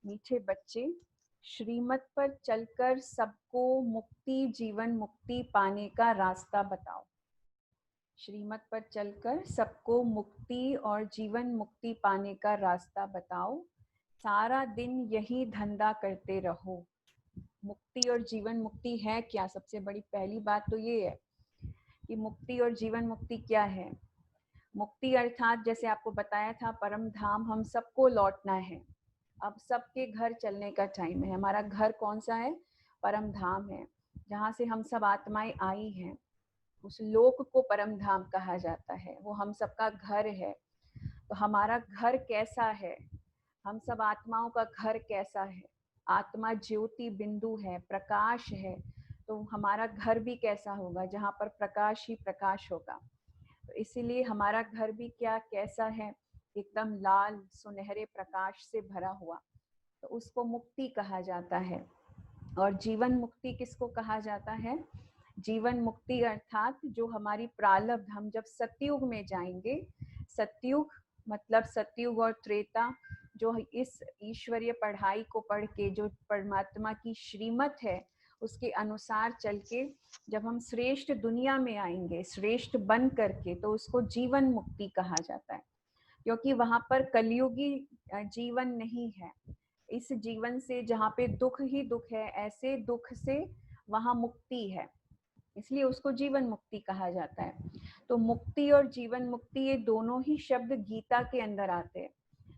मीठे बच्चे, श्रीमत पर चलकर सबको मुक्ति जीवन मुक्ति पाने का रास्ता बताओ। श्रीमत पर चलकर सबको मुक्ति और जीवन मुक्ति पाने का रास्ता बताओ। सारा दिन यही धंधा करते रहो। मुक्ति और जीवन मुक्ति है क्या? सबसे बड़ी पहली बात तो ये है कि मुक्ति और जीवन मुक्ति क्या है। मुक्ति अर्थात जैसे आपको बताया था, परम धाम हम सबको लौटना है। अब सबके घर चलने का टाइम है। हमारा घर कौन सा है? परम धाम है, जहाँ से हम सब आत्माएं आई हैं। उस लोक को परम धाम कहा जाता है, वो हम सबका घर है। तो हमारा घर कैसा है? हम सब आत्माओं का घर कैसा है? आत्मा ज्योति बिंदु है, प्रकाश है। तो हमारा घर भी कैसा होगा? जहाँ पर प्रकाश ही प्रकाश होगा। तो इसीलिए हमारा घर भी क्या कैसा है? एकदम लाल सुनहरे प्रकाश से भरा हुआ। तो उसको मुक्ति कहा जाता है। और जीवन मुक्ति किसको कहा जाता है? जीवन मुक्ति अर्थात जो हमारी प्रारब्ध, हम जब सतयुग में जाएंगे, सतयुग मतलब सतयुग और त्रेता, जो इस ईश्वरीय पढ़ाई को पढ़ के जो परमात्मा की श्रीमत है उसके अनुसार चल के जब हम श्रेष्ठ दुनिया में आएंगे, श्रेष्ठ बन करके, तो उसको जीवन मुक्ति कहा जाता है। क्योंकि वहां पर कलयुगी जीवन नहीं है। इस जीवन से जहाँ पे दुख ही दुख है, ऐसे दुख से वहां मुक्ति है, इसलिए उसको जीवन मुक्ति कहा जाता है। तो मुक्ति और जीवन मुक्ति ये दोनों ही शब्द गीता के अंदर आते हैं।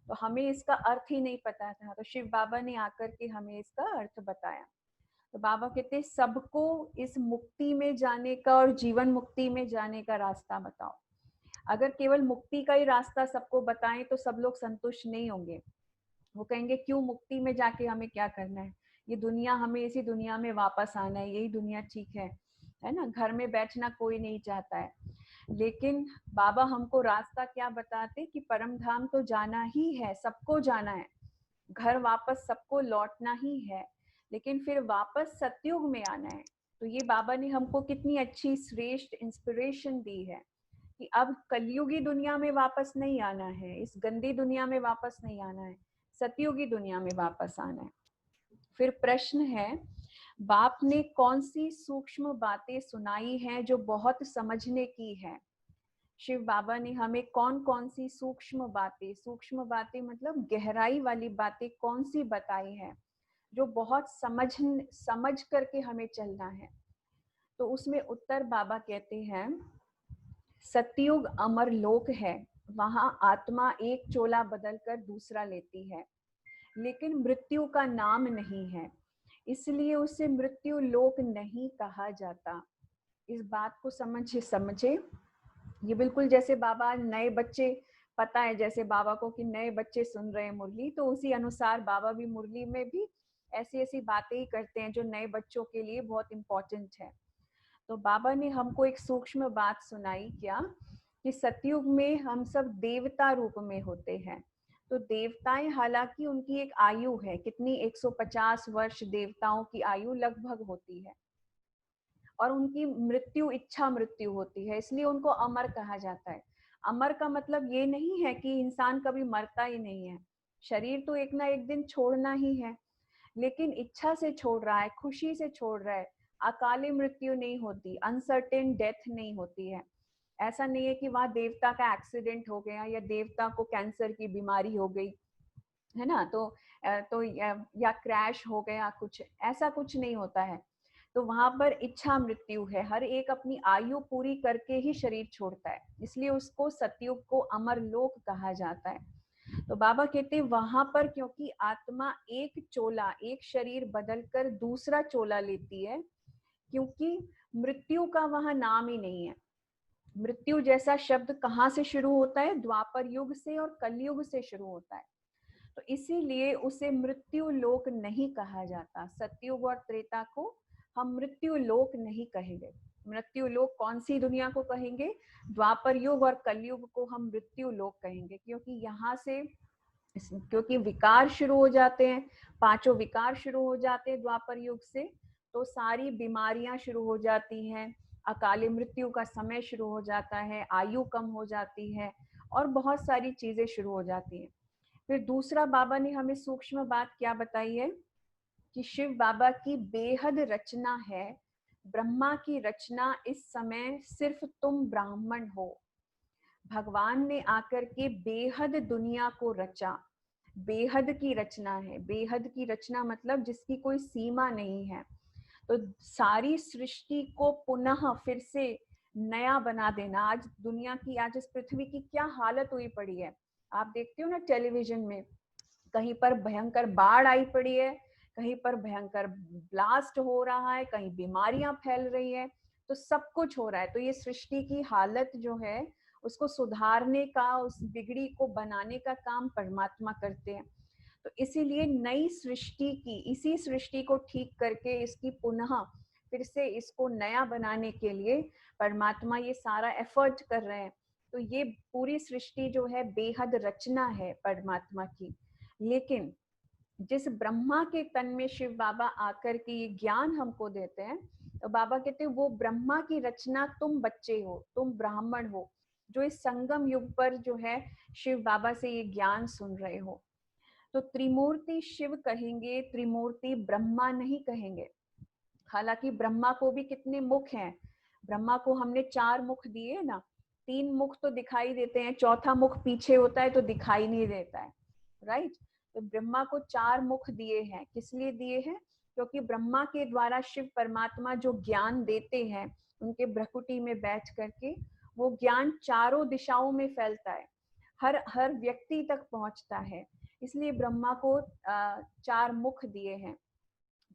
तो हमें इसका अर्थ ही नहीं पता था, तो शिव बाबा ने आकर के हमें इसका अर्थ बताया। तो बाबा कहते सबको इस मुक्ति में जाने का और जीवन मुक्ति में जाने का रास्ता बताओ। अगर केवल मुक्ति का ही रास्ता सबको बताएं तो सब लोग संतुष्ट नहीं होंगे। वो कहेंगे क्यों मुक्ति में जाके हमें क्या करना है? ये दुनिया, हमें इसी दुनिया में वापस आना है, यही दुनिया ठीक है ना? घर में बैठना कोई नहीं चाहता है। लेकिन बाबा हमको रास्ता क्या बताते कि परम धाम तो जाना ही है, सबको जाना है, घर वापस सबको लौटना ही है, लेकिन फिर वापस सतयुग में आना है। तो ये बाबा ने हमको कितनी अच्छी श्रेष्ठ इंस्पिरेशन दी है कि अब कलयुगी दुनिया में वापस नहीं आना है, इस गंदी दुनिया में वापस नहीं आना है, सतयुगी दुनिया में वापस आना है। फिर प्रश्न है, बाप ने कौन सी सूक्ष्म बातें सुनाई हैं जो बहुत समझने की है? शिव बाबा ने हमें कौन कौन सी सूक्ष्म बातें मतलब गहराई वाली बातें कौन सी बताई है जो बहुत समझ करके हमें चलना है? तो उसमें उत्तर बाबा कहते हैं, सतयुग अमर लोक है, वहां आत्मा एक चोला बदलकर दूसरा लेती है, लेकिन मृत्यु का नाम नहीं है, इसलिए उसे मृत्यु लोक नहीं कहा जाता। इस बात को समझे। ये बिल्कुल जैसे बाबा नए बच्चे, पता है जैसे बाबा को कि नए बच्चे सुन रहे हैं मुरली, तो उसी अनुसार बाबा भी मुरली में भी ऐसी ऐसी बातें ही करते हैं जो नए बच्चों के लिए बहुत इम्पोर्टेंट है। तो बाबा ने हमको एक सूक्ष्म बात सुनाई क्या, कि सतयुग में हम सब देवता रूप में होते हैं। तो देवताएं, हालांकि उनकी एक आयु है, कितनी 150 वर्ष देवताओं की आयु लगभग होती है, और उनकी मृत्यु इच्छा मृत्यु होती है, इसलिए उनको अमर कहा जाता है। अमर का मतलब ये नहीं है कि इंसान कभी मरता ही नहीं है, शरीर तो एक ना एक दिन छोड़ना ही है, लेकिन इच्छा से छोड़ रहा है, खुशी से छोड़ रहा है। अकाली मृत्यु नहीं होती, अनसर्टेन डेथ नहीं होती है। ऐसा नहीं है कि वहां देवता का एक्सीडेंट हो गया या देवता को कैंसर की बीमारी हो गई, है ना, तो या क्रैश हो गया, कुछ ऐसा कुछ नहीं होता है। तो वहां पर इच्छा मृत्यु है, हर एक अपनी आयु पूरी करके ही शरीर छोड़ता है, इसलिए उसको सतयुग को अमर लोक कहा जाता है। तो बाबा कहते हैं वहां पर क्योंकि आत्मा एक चोला, एक शरीर बदलकर दूसरा चोला लेती है, क्योंकि मृत्यु का वहां नाम ही नहीं है। मृत्यु जैसा शब्द कहाँ से शुरू होता है? द्वापर युग से और कलयुग से शुरू होता है। तो इसीलिए उसे मृत्यु लोक नहीं कहा जाता। सतयुग और त्रेता को हम मृत्यु लोक नहीं कहेंगे। मृत्यु लोक कौन सी दुनिया को कहेंगे? द्वापर युग और कलयुग को हम मृत्यु लोक कहेंगे, क्योंकि यहाँ से, क्योंकि विकार शुरू हो जाते हैं, पांचों विकार शुरू हो जाते हैं द्वापर युग से, तो सारी बीमारियां शुरू हो जाती हैं, अकाली मृत्यु का समय शुरू हो जाता है, आयु कम हो जाती है, और बहुत सारी चीजें शुरू हो जाती हैं। फिर दूसरा बाबा ने हमें सूक्ष्म बात क्या बताई है कि शिव बाबा की बेहद रचना है, ब्रह्मा की रचना इस समय सिर्फ तुम ब्राह्मण हो। भगवान ने आकर के बेहद दुनिया को रचा, बेहद की रचना है। बेहद की रचना मतलब जिसकी कोई सीमा नहीं है। तो सारी सृष्टि को पुनः फिर से नया बना देना। आज दुनिया की, आज इस पृथ्वी की क्या हालत हुई पड़ी है, आप देखते हो ना टेलीविजन में, कहीं पर भयंकर बाढ़ आई पड़ी है, कहीं पर भयंकर ब्लास्ट हो रहा है, कहीं बीमारियां फैल रही है, तो सब कुछ हो रहा है। तो ये सृष्टि की हालत जो है उसको सुधारने का, उस बिगड़ी को बनाने का काम परमात्मा करते हैं। तो इसीलिए नई सृष्टि की, इसी सृष्टि को ठीक करके इसकी पुनः फिर से इसको नया बनाने के लिए परमात्मा ये सारा एफर्ट कर रहे हैं। तो ये पूरी सृष्टि जो है बेहद रचना है परमात्मा की। लेकिन जिस ब्रह्मा के तन में शिव बाबा आकर के ये ज्ञान हमको देते हैं, तो बाबा कहते हैं वो ब्रह्मा की रचना तुम बच्चे हो, तुम ब्राह्मण हो, जो इस संगम युग पर जो है शिव बाबा से ये ज्ञान सुन रहे हो। तो त्रिमूर्ति शिव कहेंगे, त्रिमूर्ति ब्रह्मा नहीं कहेंगे। हालांकि ब्रह्मा को भी कितने मुख हैं, ब्रह्मा को हमने 4 मुख दिए ना, 3 मुख तो दिखाई देते हैं, चौथा मुख पीछे होता है तो दिखाई नहीं देता है, राइट। तो ब्रह्मा को 4 मुख दिए हैं, किस लिए दिए हैं? क्योंकि ब्रह्मा के द्वारा शिव परमात्मा जो ज्ञान देते हैं, उनके भ्रकुटी में बैठ करके वो ज्ञान चारों दिशाओं में फैलता है, हर हर व्यक्ति तक पहुंचता है। इसलिए ब्रह्मा को 4 मुख दिए हैं।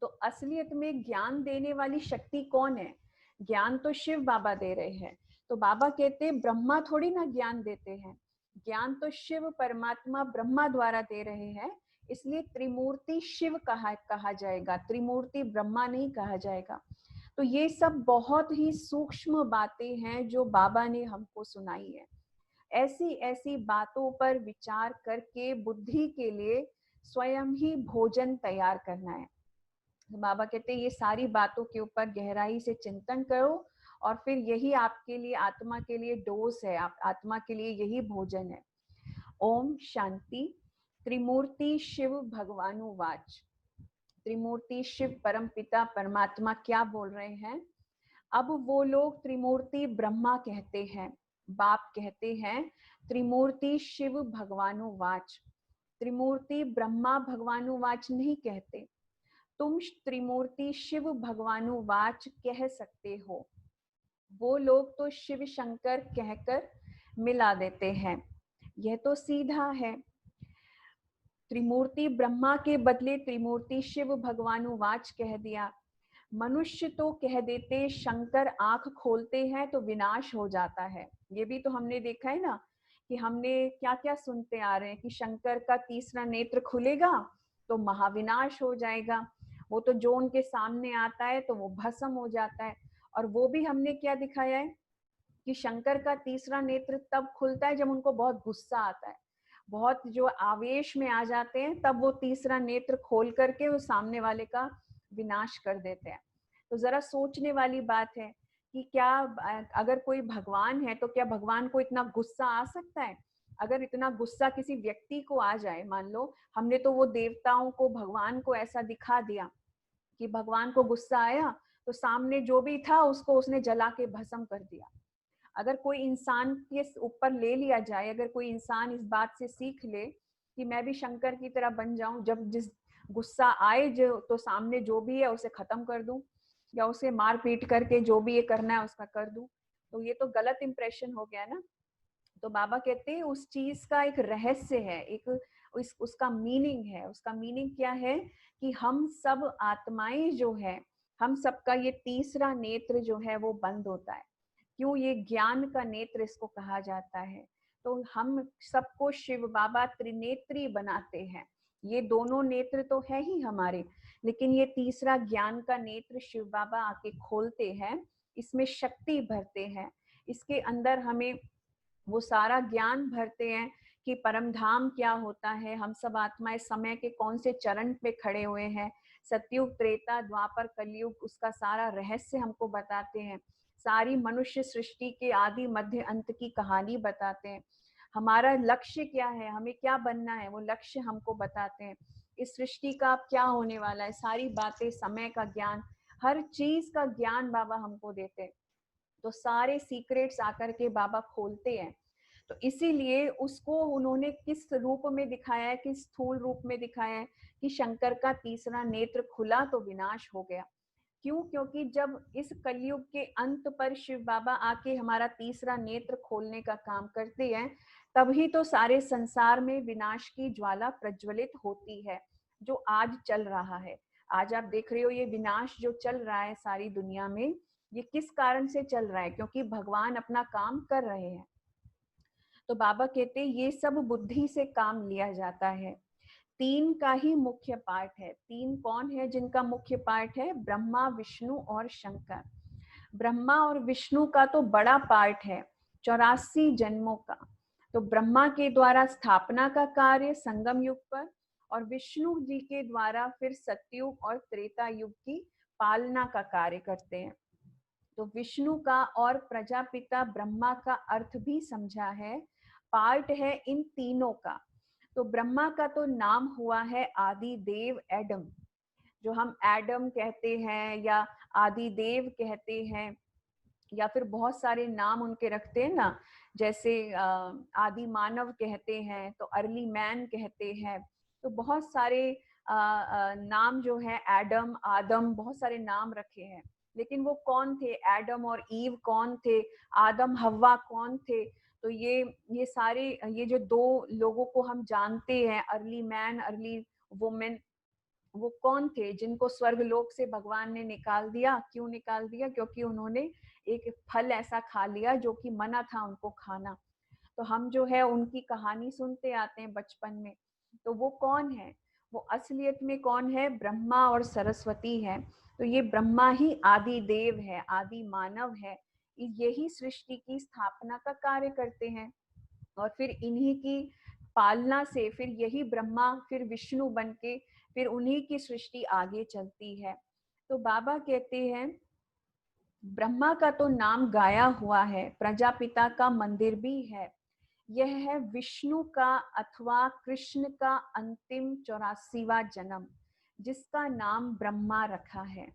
तो असलियत में ज्ञान देने वाली शक्ति कौन है? ज्ञान तो शिव बाबा दे रहे हैं। तो बाबा कहते हैं ब्रह्मा थोड़ी ना ज्ञान देते हैं, ज्ञान तो शिव परमात्मा ब्रह्मा द्वारा दे रहे हैं। इसलिए त्रिमूर्ति शिव कहा जाएगा, त्रिमूर्ति ब्रह्मा नहीं कहा जाएगा। तो ये सब बहुत ही सूक्ष्म बातें हैं जो बाबा ने हमको सुनाई है। ऐसी ऐसी बातों पर विचार करके बुद्धि के लिए स्वयं ही भोजन तैयार करना है। बाबा कहते हैं ये सारी बातों के ऊपर गहराई से चिंतन करो और फिर यही आपके लिए, आत्मा के लिए डोज है, आप आत्मा के लिए यही भोजन है। ओम शांति। त्रिमूर्ति शिव भगवानुवाच। त्रिमूर्ति शिव परम पिता परमात्मा क्या बोल रहे हैं? अब वो लोग त्रिमूर्ति ब्रह्मा कहते हैं, बाप कहते हैं त्रिमूर्ति शिव भगवानुवाच। त्रिमूर्ति ब्रह्मा भगवानुवाच नहीं कहते। तुम त्रिमूर्ति शिव भगवानुवाच कह सकते हो, वो लोग तो शिव शंकर कहकर मिला देते हैं। यह तो सीधा है। त्रिमूर्ति ब्रह्मा के बदले त्रिमूर्ति शिव भगवानुवाच कह दिया। मनुष्य तो कह देते शंकर आंख खोलते हैं तो विनाश हो जाता है। ये भी तो हमने देखा है ना, कि हमने क्या क्या सुनते आ रहे हैं कि शंकर का तीसरा नेत्र खुलेगा तो महाविनाश हो जाएगा। वो तो जो उनके सामने आता है तो वो भस्म हो जाता है। और वो भी हमने क्या दिखाया है कि शंकर का तीसरा नेत्र तब खुलता है जब उनको बहुत गुस्सा आता है, बहुत जो आवेश में आ जाते हैं, तब वो तीसरा नेत्र खोल करके वो सामने वाले का विनाश कर देते हैं। तो जरा सोचने वाली बात है कि क्या अगर कोई भगवान है तो क्या भगवान को इतना गुस्सा आ सकता है? अगर इतना गुस्सा किसी व्यक्ति को आ जाए, मान लो हमने तो वो देवताओं को, भगवान को ऐसा दिखा दिया कि भगवान को गुस्सा आया तो सामने जो भी था उसको उसने जला के भस्म कर दिया। अगर कोई इंसान के ऊपर ले लिया जाए, अगर कोई इंसान इस बात से सीख ले कि मैं भी शंकर की तरह बन जाऊं, जब जिस गुस्सा आए जो तो सामने जो भी है उसे खत्म कर दूं या उसे मार पीट करके जो भी ये करना है उसका कर दूं, तो ये तो गलत इंप्रेशन हो गया ना। तो बाबा कहते हैं उस चीज का एक रहस्य है, एक उसका मीनिंग है। उसका मीनिंग क्या है कि हम सब आत्माएं जो है, हम सबका ये तीसरा नेत्र जो है वो बंद होता है। क्यों? ये ज्ञान का नेत्र इसको कहा जाता है। तो हम सबको शिव बाबा त्रिनेत्री बनाते हैं। ये दोनों नेत्र तो है ही हमारे, लेकिन ये तीसरा ज्ञान का नेत्र शिव बाबा आके खोलते हैं, इसमें शक्ति भरते हैं, इसके अंदर हमें वो सारा ज्ञान भरते हैं कि परम धाम क्या होता है, हम सब आत्माएं समय के कौन से चरण पे खड़े हुए हैं, सतयुग त्रेता द्वापर कलयुग, उसका सारा रहस्य हमको बताते हैं, सारी मनुष्य सृष्टि के आदि मध्य अंत की कहानी बताते हैं। हमारा लक्ष्य क्या है, हमें क्या बनना है, वो लक्ष्य हमको बताते हैं। इस सृष्टि का अब क्या होने वाला है, सारी बातें, समय का ज्ञान, हर चीज का ज्ञान बाबा हमको देते हैं। तो सारे सीक्रेट्स आकर के बाबा खोलते हैं। तो इसीलिए उसको उन्होंने किस रूप में दिखाया है, किस स्थूल रूप में दिखाया है कि शंकर का तीसरा नेत्र खुला तो विनाश हो गया। क्यों? क्योंकि जब इस कलयुग के अंत पर शिव बाबा आके हमारा तीसरा नेत्र खोलने का काम करते हैं, तभी तो सारे संसार में विनाश की ज्वाला प्रज्वलित होती है, जो आज चल रहा है। आज आप देख रहे हो ये विनाश जो चल रहा है सारी दुनिया में, ये किस कारण से चल रहा है? क्योंकि भगवान अपना काम कर रहे हैं। तो बाबा कहते हैं ये सब बुद्धि से काम लिया जाता है। तीन का ही मुख्य पार्ट है। तीन कौन है जिनका मुख्य पार्ट है? ब्रह्मा, विष्णु और शंकर। ब्रह्मा और विष्णु का तो बड़ा पार्ट है 84 जन्मों का। तो ब्रह्मा के द्वारा स्थापना का कार्य संगम युग पर, और विष्णु जी के द्वारा फिर सतयुग और त्रेता युग की पालना का कार्य करते हैं। तो विष्णु का और प्रजापिता ब्रह्मा का अर्थ भी समझा है, पार्ट है इन तीनों का। तो ब्रह्मा का तो नाम हुआ है आदि देव एडम, जो हम एडम कहते हैं या आदि देव कहते हैं, या फिर बहुत सारे नाम उनके रखते हैं ना, जैसे आदि मानव कहते हैं, तो अर्ली मैन कहते हैं। तो बहुत सारे नाम जो है, एडम, आदम, बहुत सारे नाम रखे हैं। लेकिन वो कौन थे? एडम और ईव कौन थे? आदम हव्वा कौन थे? तो ये सारे, ये जो दो लोगों को हम जानते हैं, अर्ली मैन, अर्ली वुमेन, वो कौन थे जिनको स्वर्गलोक से भगवान ने निकाल दिया? क्यों निकाल दिया? क्योंकि उन्होंने एक फल ऐसा खा लिया जो कि मना था उनको खाना। तो हम जो है उनकी कहानी सुनते आते हैं बचपन में। तो वो कौन है? वो असलियत में कौन है? ब्रह्मा और सरस्वती है। तो ये ब्रह्मा ही आदि देव है, आदि मानव है। यही सृष्टि की स्थापना का कार्य करते हैं, और फिर इन्हीं की पालना से फिर यही ब्रह्मा फिर विष्णु बन के फिर उन्हीं की सृष्टि आगे चलती है। तो बाबा कहते हैं ब्रह्मा का तो नाम गाया हुआ है, प्रजापिता का मंदिर भी है। यह है विष्णु का अथवा कृष्ण का अंतिम 84वां जन्म, जिसका नाम ब्रह्मा रखा है।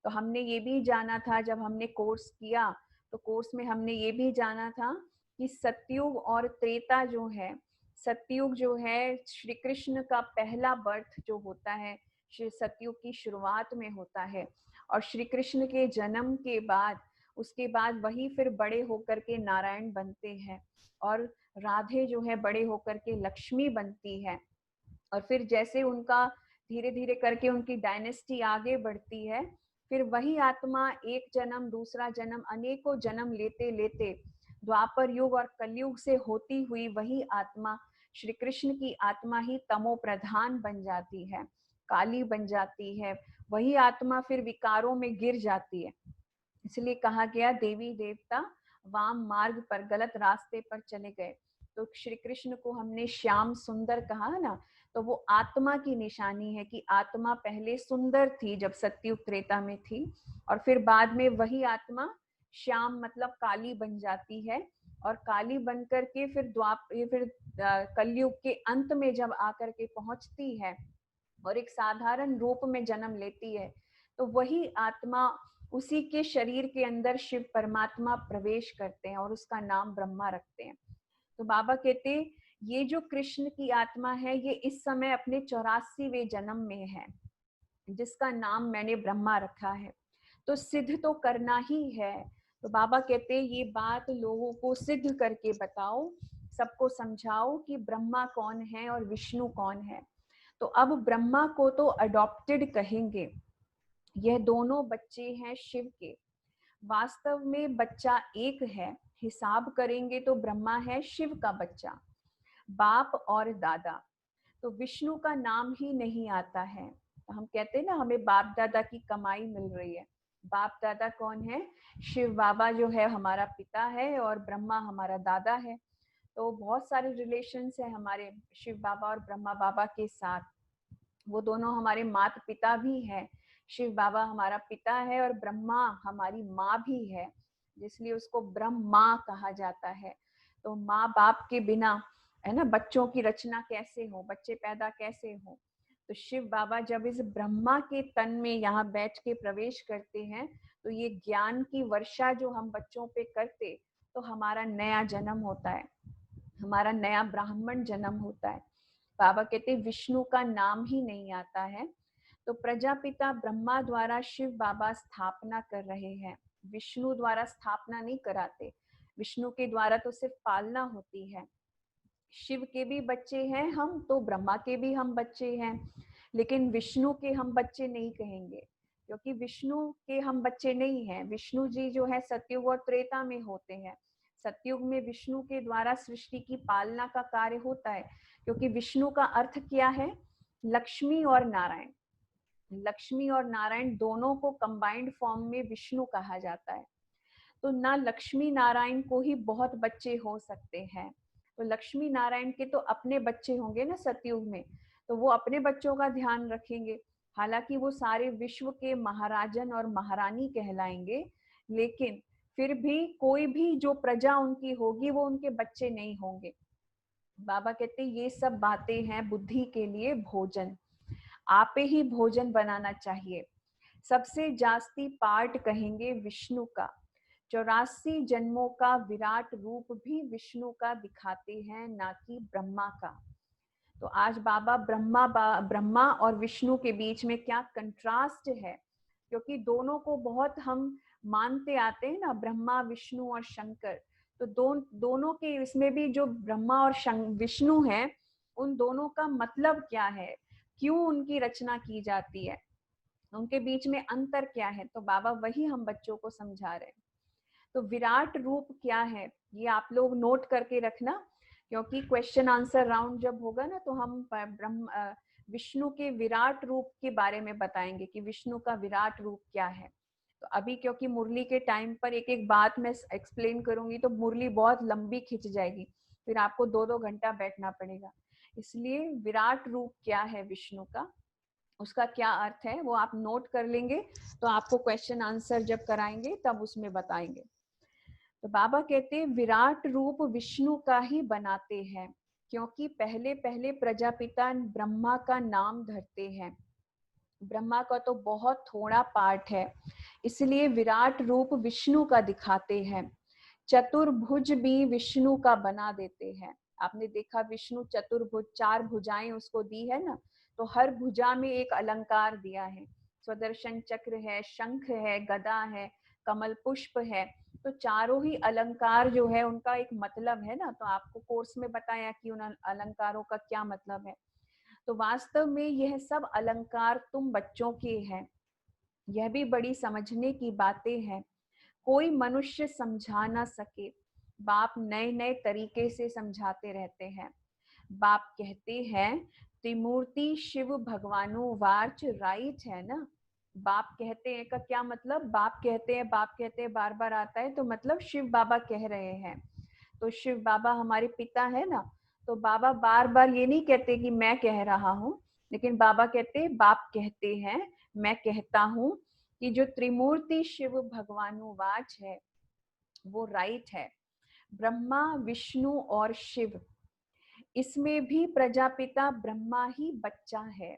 तो हमने ये भी जाना था जब हमने कोर्स किया, तो कोर्स में हमने ये भी जाना था कि सतयुग और त्रेता जो है, सतयुग जो है श्री कृष्ण का पहला बर्थ जो होता है, श्री सतयुग की शुरुआत में होता है। और श्री कृष्ण के जन्म के बाद, उसके बाद वही फिर बड़े होकर के नारायण बनते हैं, और राधे जो है बड़े होकर के लक्ष्मी बनती है। और फिर जैसे उनका धीरे धीरे करके उनकी डायनेस्टी आगे बढ़ती है, फिर वही आत्मा एक जन्म, दूसरा जन्म, अनेकों जन्म लेते लेते द्वापर युग और कलयुग से होती हुई वही आत्मा, श्री कृष्ण की आत्मा ही तमो प्रधान बन जाती है, काली बन जाती है। वही आत्मा फिर विकारों में गिर जाती है। इसलिए कहा गया देवी देवता वाम मार्ग पर, गलत रास्ते पर चले गए। तो श्री कृष्ण को हमने श्याम सुंदर कहा ना, तो वो आत्मा की निशानी है कि आत्मा पहले सुंदर थी जब सतयुग त्रेता में थी, और फिर बाद में वही आत्मा श्याम मतलब काली बन जाती है, और काली बन करके फिर फिर कलयुग के अंत में जब आकर के पहुंचती है और एक साधारण रूप में जन्म लेती है, तो वही आत्मा, उसी के शरीर के अंदर शिव परमात्मा प्रवेश करते हैं और उसका नाम ब्रह्मा रखते हैं। तो बाबा कहते ये जो कृष्ण की आत्मा है, ये इस समय अपने 84वें जन्म में है, जिसका नाम मैंने ब्रह्मा रखा है। तो सिद्ध तो करना ही है। तो बाबा कहते ये बात लोगों को सिद्ध करके बताओ, सबको समझाओ कि ब्रह्मा कौन है और विष्णु कौन है। तो अब ब्रह्मा को तो अडॉप्टेड कहेंगे, यह दोनों बच्चे हैं शिव के। वास्तव में बच्चा एक है, हिसाब करेंगे तो ब्रह्मा है शिव का बच्चा, बाप और दादा। तो विष्णु का नाम ही नहीं आता है। तो हम कहते हैं ना, हमें बाप दादा की कमाई मिल रही है। बाप दादा कौन है? शिव बाबा जो है हमारा पिता है, और ब्रह्मा हमारा दादा है। तो बहुत सारे रिलेशंस है हमारे शिव बाबा और ब्रह्मा बाबा के साथ। वो दोनों हमारे माता पिता भी हैं। शिव बाबा हमारा पिता है और ब्रह्मा हमारी माँ भी है, इसलिए उसको ब्रह्मा कहा जाता है। तो माँ बाप के बिना, है ना, बच्चों की रचना कैसे हो, बच्चे पैदा कैसे हो। तो शिव बाबा जब इस ब्रह्मा के तन में यहाँ बैठ के प्रवेश करते हैं, तो ये ज्ञान की वर्षा जो हम बच्चों पे करते, तो हमारा नया जन्म होता है, हमारा नया ब्राह्मण जन्म होता है। बाबा कहते विष्णु का नाम ही नहीं आता है। तो प्रजापिता ब्रह्मा द्वारा शिव बाबा स्थापना कर रहे हैं, विष्णु द्वारा स्थापना नहीं कराते। विष्णु के द्वारा तो सिर्फ पालना होती है। शिव के भी बच्चे हैं हम, तो ब्रह्मा के भी हम बच्चे हैं, लेकिन विष्णु के हम बच्चे नहीं कहेंगे, क्योंकि विष्णु के हम बच्चे नहीं हैं। विष्णु जी जो है सतयुग और त्रेता में होते हैं। सतयुग में विष्णु के द्वारा सृष्टि की पालना का कार्य होता है, क्योंकि विष्णु का अर्थ क्या है, लक्ष्मी और नारायण। लक्ष्मी और नारायण दोनों को कंबाइंड फॉर्म में विष्णु कहा जाता है। तो ना लक्ष्मी नारायण को ही बहुत बच्चे हो सकते हैं। तो लक्ष्मी नारायण के तो अपने बच्चे होंगे ना सतयुग में, तो वो अपने बच्चों का ध्यान रखेंगे। हालांकि वो सारे विश्व के महाराजन और महारानी कहलाएंगे, लेकिन फिर भी कोई भी जो प्रजा उनकी होगी वो उनके बच्चे नहीं होंगे। बाबा कहते ये सब बातें हैं बुद्धि के लिए भोजन, आपे ही भोजन बनाना चाहिए। सबसे जास्ती पार्ट कहेंगे विष्णु का। 84 जन्मों का विराट रूप भी विष्णु का दिखाते हैं, ना कि ब्रह्मा का। तो आज बाबा ब्रह्मा और विष्णु के बीच में क्या कंट्रास्ट है, क्योंकि दोनों को बहुत हम मानते आते हैं ना, ब्रह्मा विष्णु और शंकर। तो दोनों के इसमें भी जो ब्रह्मा और विष्णु है, उन दोनों का मतलब क्या है, क्यों उनकी रचना की जाती है, उनके बीच में अंतर क्या है। तो बाबा वही हम बच्चों को समझा रहे हैं। तो विराट रूप क्या है, ये आप लोग नोट करके रखना, क्योंकि क्वेश्चन आंसर राउंड जब होगा ना, तो हम विष्णु के विराट रूप के बारे में बताएंगे कि विष्णु का विराट रूप क्या है। तो अभी क्योंकि मुरली के टाइम पर एक एक बात मैं एक्सप्लेन करूंगी, तो मुरली बहुत लंबी खिंच जाएगी, फिर आपको 2-2 घंटा बैठना पड़ेगा। इसलिए विराट रूप क्या है विष्णु का, उसका क्या अर्थ है, वो आप नोट कर लेंगे, तो आपको क्वेश्चन आंसर जब कराएंगे तब उसमें बताएंगे। तो बाबा कहते हैं विराट रूप विष्णु का ही बनाते हैं, क्योंकि पहले पहले प्रजापिता ब्रह्मा का नाम धरते हैं। ब्रह्मा का तो बहुत थोड़ा पार्ट है, इसलिए विराट रूप विष्णु का दिखाते हैं। चतुर्भुज भी विष्णु का बना देते हैं। आपने देखा विष्णु चतुर्भुज, 4 भुजाएं उसको दी है ना, तो हर भुजा में एक अलंकार दिया है। स्वदर्शन चक्र है, शंख है, गदा है, कमल पुष्प है। तो चारों ही अलंकार जो है उनका एक मतलब है ना, तो आपको कोर्स में बताया कि उन अलंकारों का क्या मतलब है। तो वास्तव में यह सब अलंकार तुम बच्चों के हैं। यह भी बड़ी समझने की बातें हैं, कोई मनुष्य समझा ना सके, बाप नए नए तरीके से समझाते रहते हैं। बाप कहते हैं त्रिमूर्ति शिव भगवानु वार्च, राइट है ना। बाप कहते हैं का क्या मतलब, बाप कहते हैं बार बार आता है, तो मतलब शिव बाबा कह रहे हैं। तो शिव बाबा हमारे पिता है ना, तो बाबा बार बार ये नहीं कहते कि मैं कह रहा हूँ, लेकिन बाबा कहते हैं, बाप कहते हैं, मैं कहता हूँ कि जो त्रिमूर्ति शिव भगवानु वाच है वो राइट है। ब्रह्मा विष्णु और शिव, इसमें भी प्रजापिता ब्रह्मा ही बच्चा है।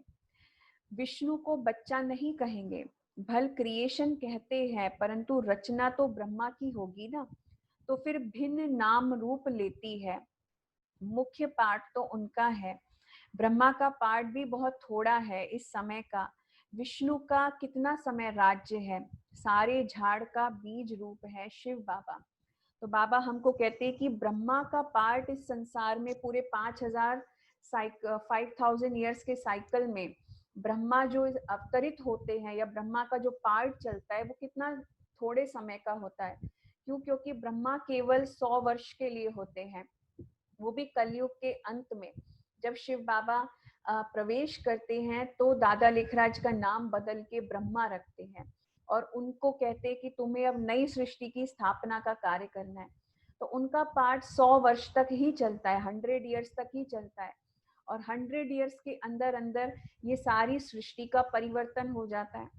विष्णु को बच्चा नहीं कहेंगे, भल क्रिएशन कहते हैं, परंतु रचना तो ब्रह्मा की होगी ना, तो फिर भिन्न नाम रूप लेती है। मुख्य पार्ट तो उनका है, ब्रह्मा का पार्ट भी बहुत थोड़ा है इस समय का। विष्णु का कितना समय राज्य है, सारे झाड़ का बीज रूप है शिव बाबा। तो बाबा हमको कहते हैं कि ब्रह्मा का पार्ट इस संसार में पूरे 5000 ईयर्स के साइकिल में ब्रह्मा जो अवतरित होते हैं, या ब्रह्मा का जो पार्ट चलता है, वो कितना थोड़े समय का होता है। क्यों, क्योंकि ब्रह्मा केवल 100 वर्ष के लिए होते हैं, वो भी कलयुग के अंत में। जब शिव बाबा प्रवेश करते हैं, तो दादा लेखराज का नाम बदल के ब्रह्मा रखते हैं, और उनको कहते हैं कि तुम्हें अब नई सृष्टि की स्थापना का कार्य करना है। तो उनका पार्ट 100 वर्ष तक ही चलता है, 100 ईयर्स तक ही चलता है, और 100 ईयर्स के अंदर अंदर ये सारी सृष्टि का परिवर्तन हो जाता है।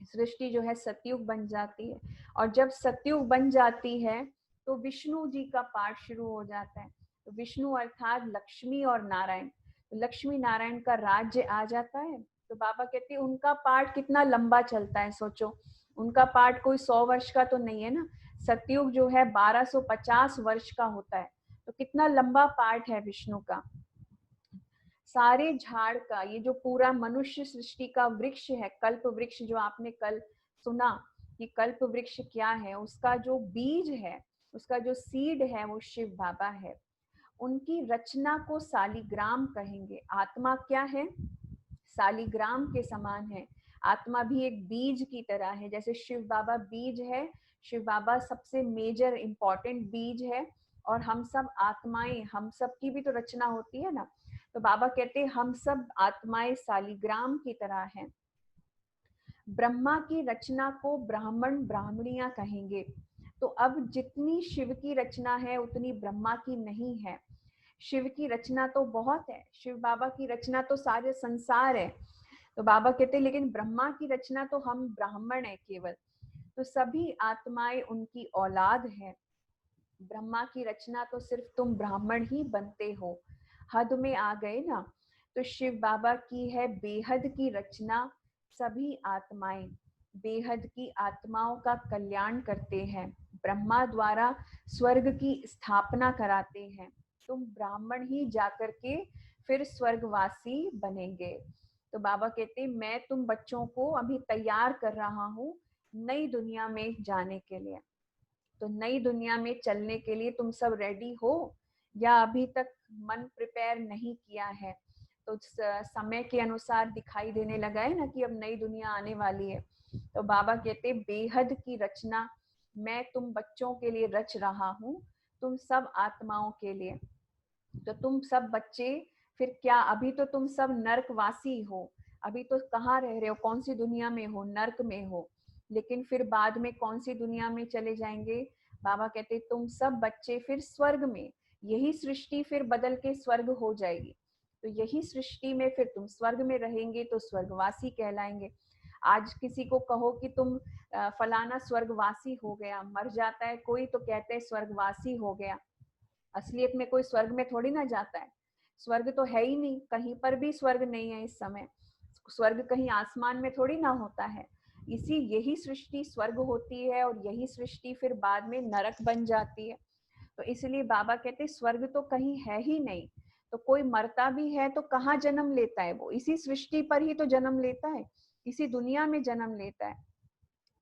सृष्टि जो है सतयुग बन जाती है, और जब सतयुग बन जाती है तो विष्णु जी का पाठ शुरू हो जाता है। तो विष्णु अर्थात लक्ष्मी और नारायण, तो लक्ष्मी नारायण का राज्य आ जाता है। तो बाबा कहते हैं उनका पाठ कितना लंबा चलता है, सोचो उनका पाठ कोई 100 वर्ष का तो नहीं है ना। सतयुग जो है 1250 वर्ष का होता है, तो कितना लंबा पाठ है विष्णु का। सारे झाड़ का, ये जो पूरा मनुष्य सृष्टि का वृक्ष है, कल्प वृक्ष, जो आपने कल सुना कि कल्प वृक्ष क्या है, उसका जो बीज है, उसका जो सीड है, वो शिव बाबा है। उनकी रचना को सालिग्राम कहेंगे। आत्मा क्या है? सालिग्राम के समान है। आत्मा भी एक बीज की तरह है, जैसे शिव बाबा बीज है, शिव बाबा सबसे मेजर इंपॉर्टेंट बीज है, और हम सब आत्माएं, हम सब की भी तो रचना होती है ना। तो बाबा कहते हैं हम सब आत्माएं सालिग्राम की तरह हैं। ब्रह्मा की रचना को ब्राह्मण ब्राह्मणियां कहेंगे। तो अब जितनी शिव की रचना है उतनी ब्रह्मा की नहीं है। शिव की रचना तो बहुत है, शिव बाबा की रचना तो सारे संसार है। तो बाबा कहते हैं लेकिन ब्रह्मा की रचना तो हम ब्राह्मण है केवल। तो सभी आत्माएं उनकी औलाद है। ब्रह्मा की रचना तो सिर्फ तुम ब्राह्मण ही बनते हो, हद में आ गए ना। तो शिव बाबा की है बेहद की रचना। सभी आत्माएं बेहद की आत्माओं का कल्याण करते हैं, ब्रह्मा द्वारा स्वर्ग की स्थापना कराते हैं। तुम ब्राह्मण ही जाकर के फिर स्वर्गवासी बनेंगे। तो बाबा कहते मैं तुम बच्चों को अभी तैयार कर रहा हूँ नई दुनिया में जाने के लिए। तो नई दुनिया में चलने के लिए तुम सब रेडी हो या अभी तक मन प्रिपेयर नहीं किया है? तो समय के अनुसार दिखाई देने लगा है ना कि अब नई दुनिया आने वाली है। तो बाबा कहते बेहद की रचना मैं तुम बच्चों के लिए रच रहा हूँ, तुम सब आत्माओं के लिए। तो तुम सब बच्चे फिर क्या, अभी तो तुम सब नरकवासी हो, अभी तो कहाँ रह रहे हो, कौन सी दुनिया में हो? नरक में हो। लेकिन फिर बाद में कौन सी दुनिया में चले जाएंगे? बाबा कहते तुम सब बच्चे फिर स्वर्ग में, यही सृष्टि फिर बदल के स्वर्ग हो जाएगी। तो यही सृष्टि में फिर तुम स्वर्ग में रहेंगे तो स्वर्गवासी कहलाएंगे। आज किसी को कहो कि तुम फलाना स्वर्गवासी हो गया, मर जाता है कोई तो कहते हैं स्वर्गवासी हो गया। असलियत में कोई स्वर्ग में थोड़ी ना जाता है, स्वर्ग तो है ही नहीं, कहीं पर भी स्वर्ग नहीं है इस समय। स्वर्ग कहीं आसमान में थोड़ी ना होता है। इसी यही सृष्टि स्वर्ग होती है और यही सृष्टि फिर बाद में नरक बन जाती है। तो इसलिए बाबा कहते स्वर्ग तो कहीं है ही नहीं। तो कोई मरता भी है तो कहाँ जन्म लेता है? वो इसी सृष्टि पर ही तो जन्म लेता है, इसी दुनिया में जन्म लेता है।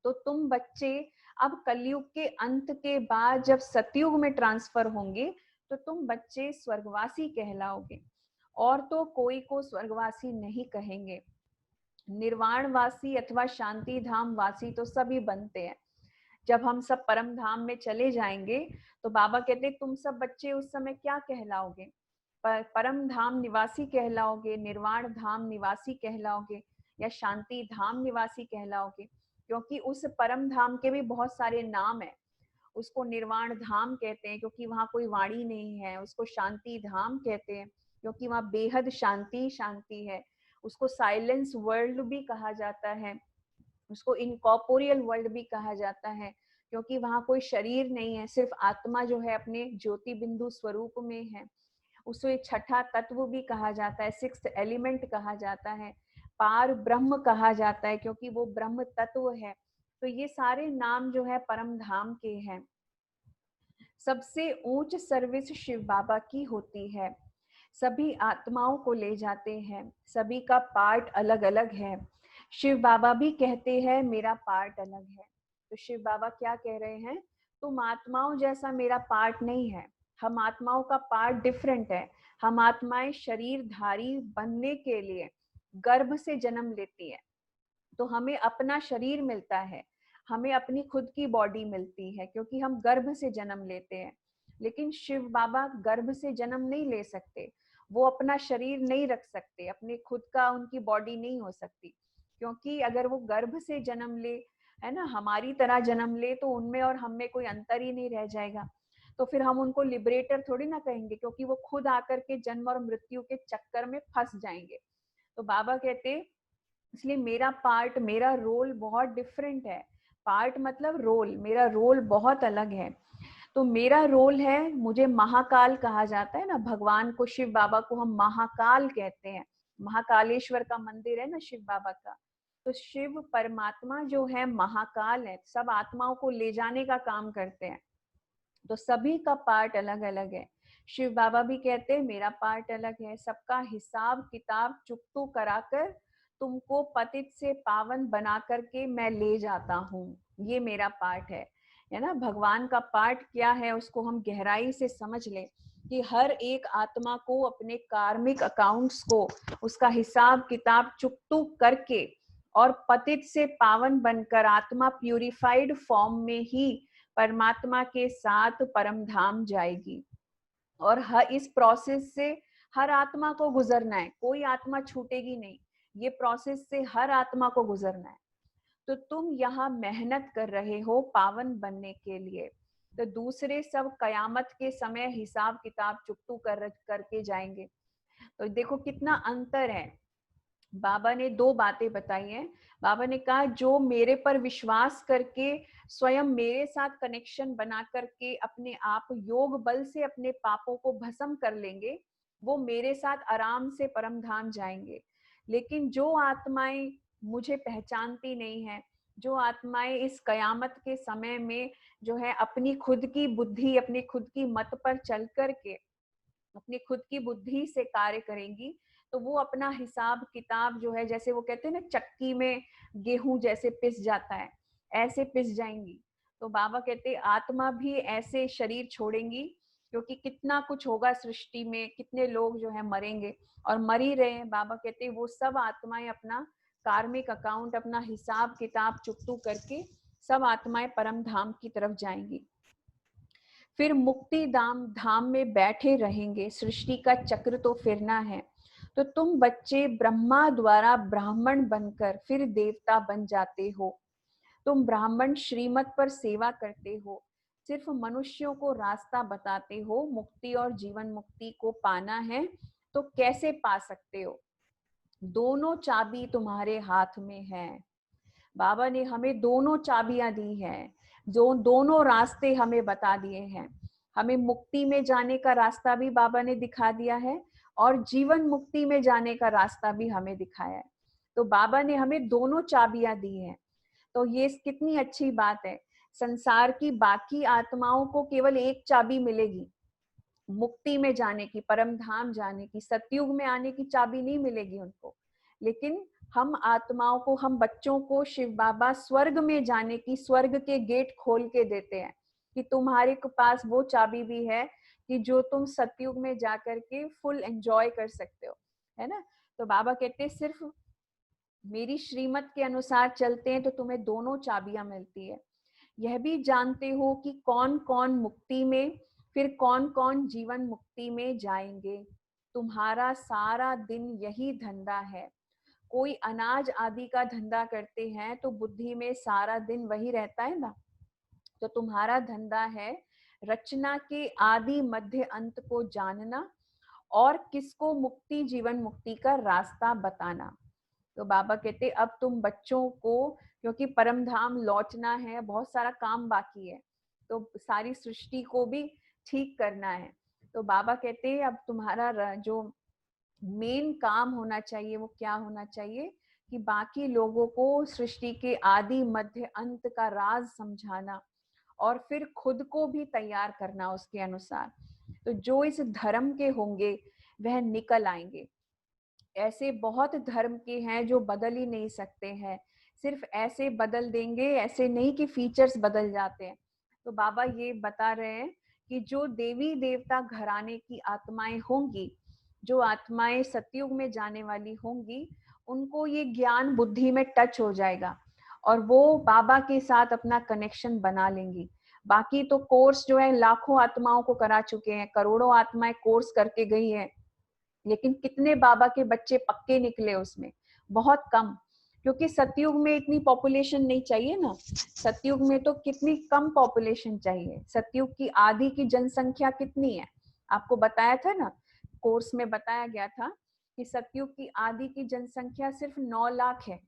तो तुम बच्चे अब कलयुग के अंत के बाद जब सतयुग में ट्रांसफर होंगे तो तुम बच्चे स्वर्गवासी कहलाओगे, और तो कोई को स्वर्गवासी नहीं कहेंगे। निर्वाणवासी अथवा शांति धाम वासी तो सभी बनते हैं। जब हम सब परम धाम में चले जाएंगे तो बाबा कहते तुम सब बच्चे उस समय क्या कहलाओगे? परम धाम निवासी कहलाओगे, निर्वाण धाम निवासी कहलाओगे, या शांति धाम निवासी कहलाओगे? क्योंकि उस परम धाम के भी बहुत सारे नाम है। उसको निर्वाण धाम कहते हैं क्योंकि वहां कोई वाणी नहीं है, उसको शांति धाम कहते हैं क्योंकि वहां बेहद शांति शांति है, उसको साइलेंस वर्ल्ड भी कहा जाता है, उसको इनकॉर्पोरियल वर्ल्ड भी कहा जाता है क्योंकि वहां कोई शरीर नहीं है, सिर्फ आत्मा जो है अपने ज्योति बिंदु स्वरूप में है। उसे छठा तत्व भी कहा जाता है, सिक्स्थ एलिमेंट कहा जाता है, पार ब्रह्म कहा जाता है क्योंकि वो ब्रह्म तत्व है। तो ये सारे नाम जो है परम धाम के हैं। सबसे ऊंच सर्विस शिव बाबा की होती है, सभी आत्माओं को ले जाते हैं, सभी का पार्ट अलग अलग है। शिव बाबा भी कहते हैं मेरा पार्ट अलग है। तो शिव बाबा क्या कह रहे हैं? तुम आत्माओं जैसा मेरा पार्ट नहीं है, हम आत्माओं का पार्ट डिफरेंट है। हम आत्माएं शरीरधारी बनने के लिए गर्भ से जन्म लेती है, तो हमें अपना शरीर मिलता है, हमें अपनी खुद की बॉडी मिलती है क्योंकि हम गर्भ से जन्म लेते हैं। लेकिन शिव बाबा गर्भ से जन्म नहीं ले सकते, वो अपना शरीर नहीं रख सकते, अपने खुद का उनकी बॉडी नहीं हो सकती, क्योंकि अगर वो गर्भ से जन्म ले, है ना, हमारी तरह जन्म ले, तो उनमें और हम में कोई अंतर ही नहीं रह जाएगा। तो फिर हम उनको लिबरेटर थोड़ी ना कहेंगे क्योंकि वो खुद आकर के जन्म और मृत्यु के चक्कर में फंस जाएंगे। तो बाबा कहते इसलिए मेरा पार्ट, मेरा रोल बहुत डिफरेंट है। पार्ट मतलब रोल, मेरा रोल बहुत अलग है। तो मेरा रोल है, मुझे महाकाल कहा जाता है ना, भगवान को, शिव बाबा को हम महाकाल कहते हैं। महाकालेश्वर का मंदिर है ना शिव बाबा का। तो शिव परमात्मा जो है महाकाल है, सब आत्माओं को ले जाने का काम करते हैं। तो सभी का पार्ट अलग अलग है। शिव बाबा भी कहते हैं मेरा पार्ट अलग है, सबका हिसाब किताब चुकतू कराकर तुमको पतित से पावन बना करके मैं ले जाता हूँ, ये मेरा पार्ट है ना। भगवान का पार्ट क्या है उसको हम गहराई से समझ लें कि हर एक आत्मा को अपने कार्मिक अकाउंट्स को, उसका हिसाब किताब चुकतू करके और पतित से पावन बनकर आत्मा प्यूरिफाइड फॉर्म में ही परमात्मा के साथ परम धाम जाएगी। और इस प्रोसेस से हर आत्मा को गुजरना है, कोई आत्मा छूटेगी नहीं, ये प्रोसेस से हर आत्मा को गुजरना है। तो तुम यहाँ मेहनत कर रहे हो पावन बनने के लिए, तो दूसरे सब कयामत के समय हिसाब किताब चुकतू करके जाएंगे। तो देखो कितना अंतर है। बाबा ने दो बातें बताई हैं। बाबा ने कहा जो मेरे पर विश्वास करके स्वयं मेरे साथ कनेक्शन बना करके अपने आप योग बल से अपने पापों को भस्म कर लेंगे, वो मेरे साथ आराम से परम धाम जाएंगे। लेकिन जो आत्माएं मुझे पहचानती नहीं है, जो आत्माएं इस कयामत के समय में जो है अपनी खुद की बुद्धि, अपनी खुद की मत पर चल करके अपनी खुद की बुद्धि से कार्य करेंगी, तो वो अपना हिसाब किताब जो है, जैसे वो कहते हैं ना चक्की में गेहूं जैसे पिस जाता है, ऐसे पिस जाएंगी। तो बाबा कहते आत्मा भी ऐसे शरीर छोड़ेंगी, क्योंकि कितना कुछ होगा सृष्टि में, कितने लोग जो है मरेंगे और मर ही रहे हैं। बाबा कहते वो सब आत्माएं अपना कार्मिक अकाउंट, अपना हिसाब किताब चुकतू करके सब आत्माएं परम धाम की तरफ जाएंगी। फिर मुक्ति धाम में बैठे रहेंगे, सृष्टि का चक्र तो फिरना है। तो तुम बच्चे ब्रह्मा द्वारा ब्राह्मण बनकर फिर देवता बन जाते हो। तुम ब्राह्मण श्रीमत पर सेवा करते हो, सिर्फ मनुष्यों को रास्ता बताते हो। मुक्ति और जीवन मुक्ति को पाना है तो कैसे पा सकते हो, दोनों चाबी तुम्हारे हाथ में है। बाबा ने हमें दोनों चाबियां दी हैं, जो दोनों रास्ते हमें बता दिए हैं। हमें मुक्ति में जाने का रास्ता भी बाबा ने दिखा दिया है और जीवन मुक्ति में जाने का रास्ता भी हमें दिखाया है। तो बाबा ने हमें दोनों चाबियां दी हैं। तो ये कितनी अच्छी बात है। संसार की बाकी आत्माओं को केवल एक चाबी मिलेगी, मुक्ति में जाने की, परम धाम जाने की, सतयुग में आने की चाबी नहीं मिलेगी उनको। लेकिन हम आत्माओं को, हम बच्चों को शिव बाबा स्वर्ग में जाने की, स्वर्ग के गेट खोल के देते हैं कि तुम्हारे पास वो चाबी भी है कि जो तुम सतयुग में जाकर के फुल एंजॉय कर सकते हो, है ना। तो बाबा कहते हैं सिर्फ मेरी श्रीमत के अनुसार चलते हैं तो तुम्हें दोनों चाबियां मिलती है। यह भी जानते हो कि कौन कौन मुक्ति में, फिर कौन कौन जीवन मुक्ति में जाएंगे। तुम्हारा सारा दिन यही धंधा है। कोई अनाज आदि का धंधा करते हैं तो बुद्धि में सारा दिन वही रहता है ना। तो तुम्हारा धंधा है रचना के आदि मध्य अंत को जानना और किसको मुक्ति जीवन मुक्ति का रास्ता बताना। तो बाबा कहते अब तुम बच्चों को, क्योंकि परम धाम लौटना है, बहुत सारा काम बाकी है, तो सारी सृष्टि को भी ठीक करना है। तो बाबा कहते हैं अब तुम्हारा जो मेन काम होना चाहिए वो क्या होना चाहिए कि बाकी लोगों को सृष्टि के आदि मध्य अंत का राज समझाना और फिर खुद को भी तैयार करना उसके अनुसार। तो जो इस धर्म के होंगे वह निकल आएंगे। ऐसे बहुत धर्म के हैं जो बदल ही नहीं सकते हैं, सिर्फ ऐसे बदल देंगे, ऐसे नहीं कि फीचर्स बदल जाते हैं। तो बाबा ये बता रहे हैं कि जो देवी देवता घराने की आत्माएं होंगी, जो आत्माएं सतयुग में जाने वाली होंगी, उनको ये ज्ञान बुद्धि में टच हो जाएगा और वो बाबा के साथ अपना कनेक्शन बना लेंगी। बाकी तो कोर्स जो है लाखों आत्माओं को करा चुके हैं, करोड़ों आत्माएं कोर्स करके गई हैं, लेकिन कितने बाबा के बच्चे पक्के निकले उसमें, बहुत कम। क्योंकि सतयुग में इतनी पॉपुलेशन नहीं चाहिए ना, सतयुग में तो कितनी कम पॉपुलेशन चाहिए। सतयुग की आधी की जनसंख्या कितनी है, आपको बताया था ना, कोर्स में बताया गया था कि सतयुग की आधी की जनसंख्या सिर्फ 9 लाख है।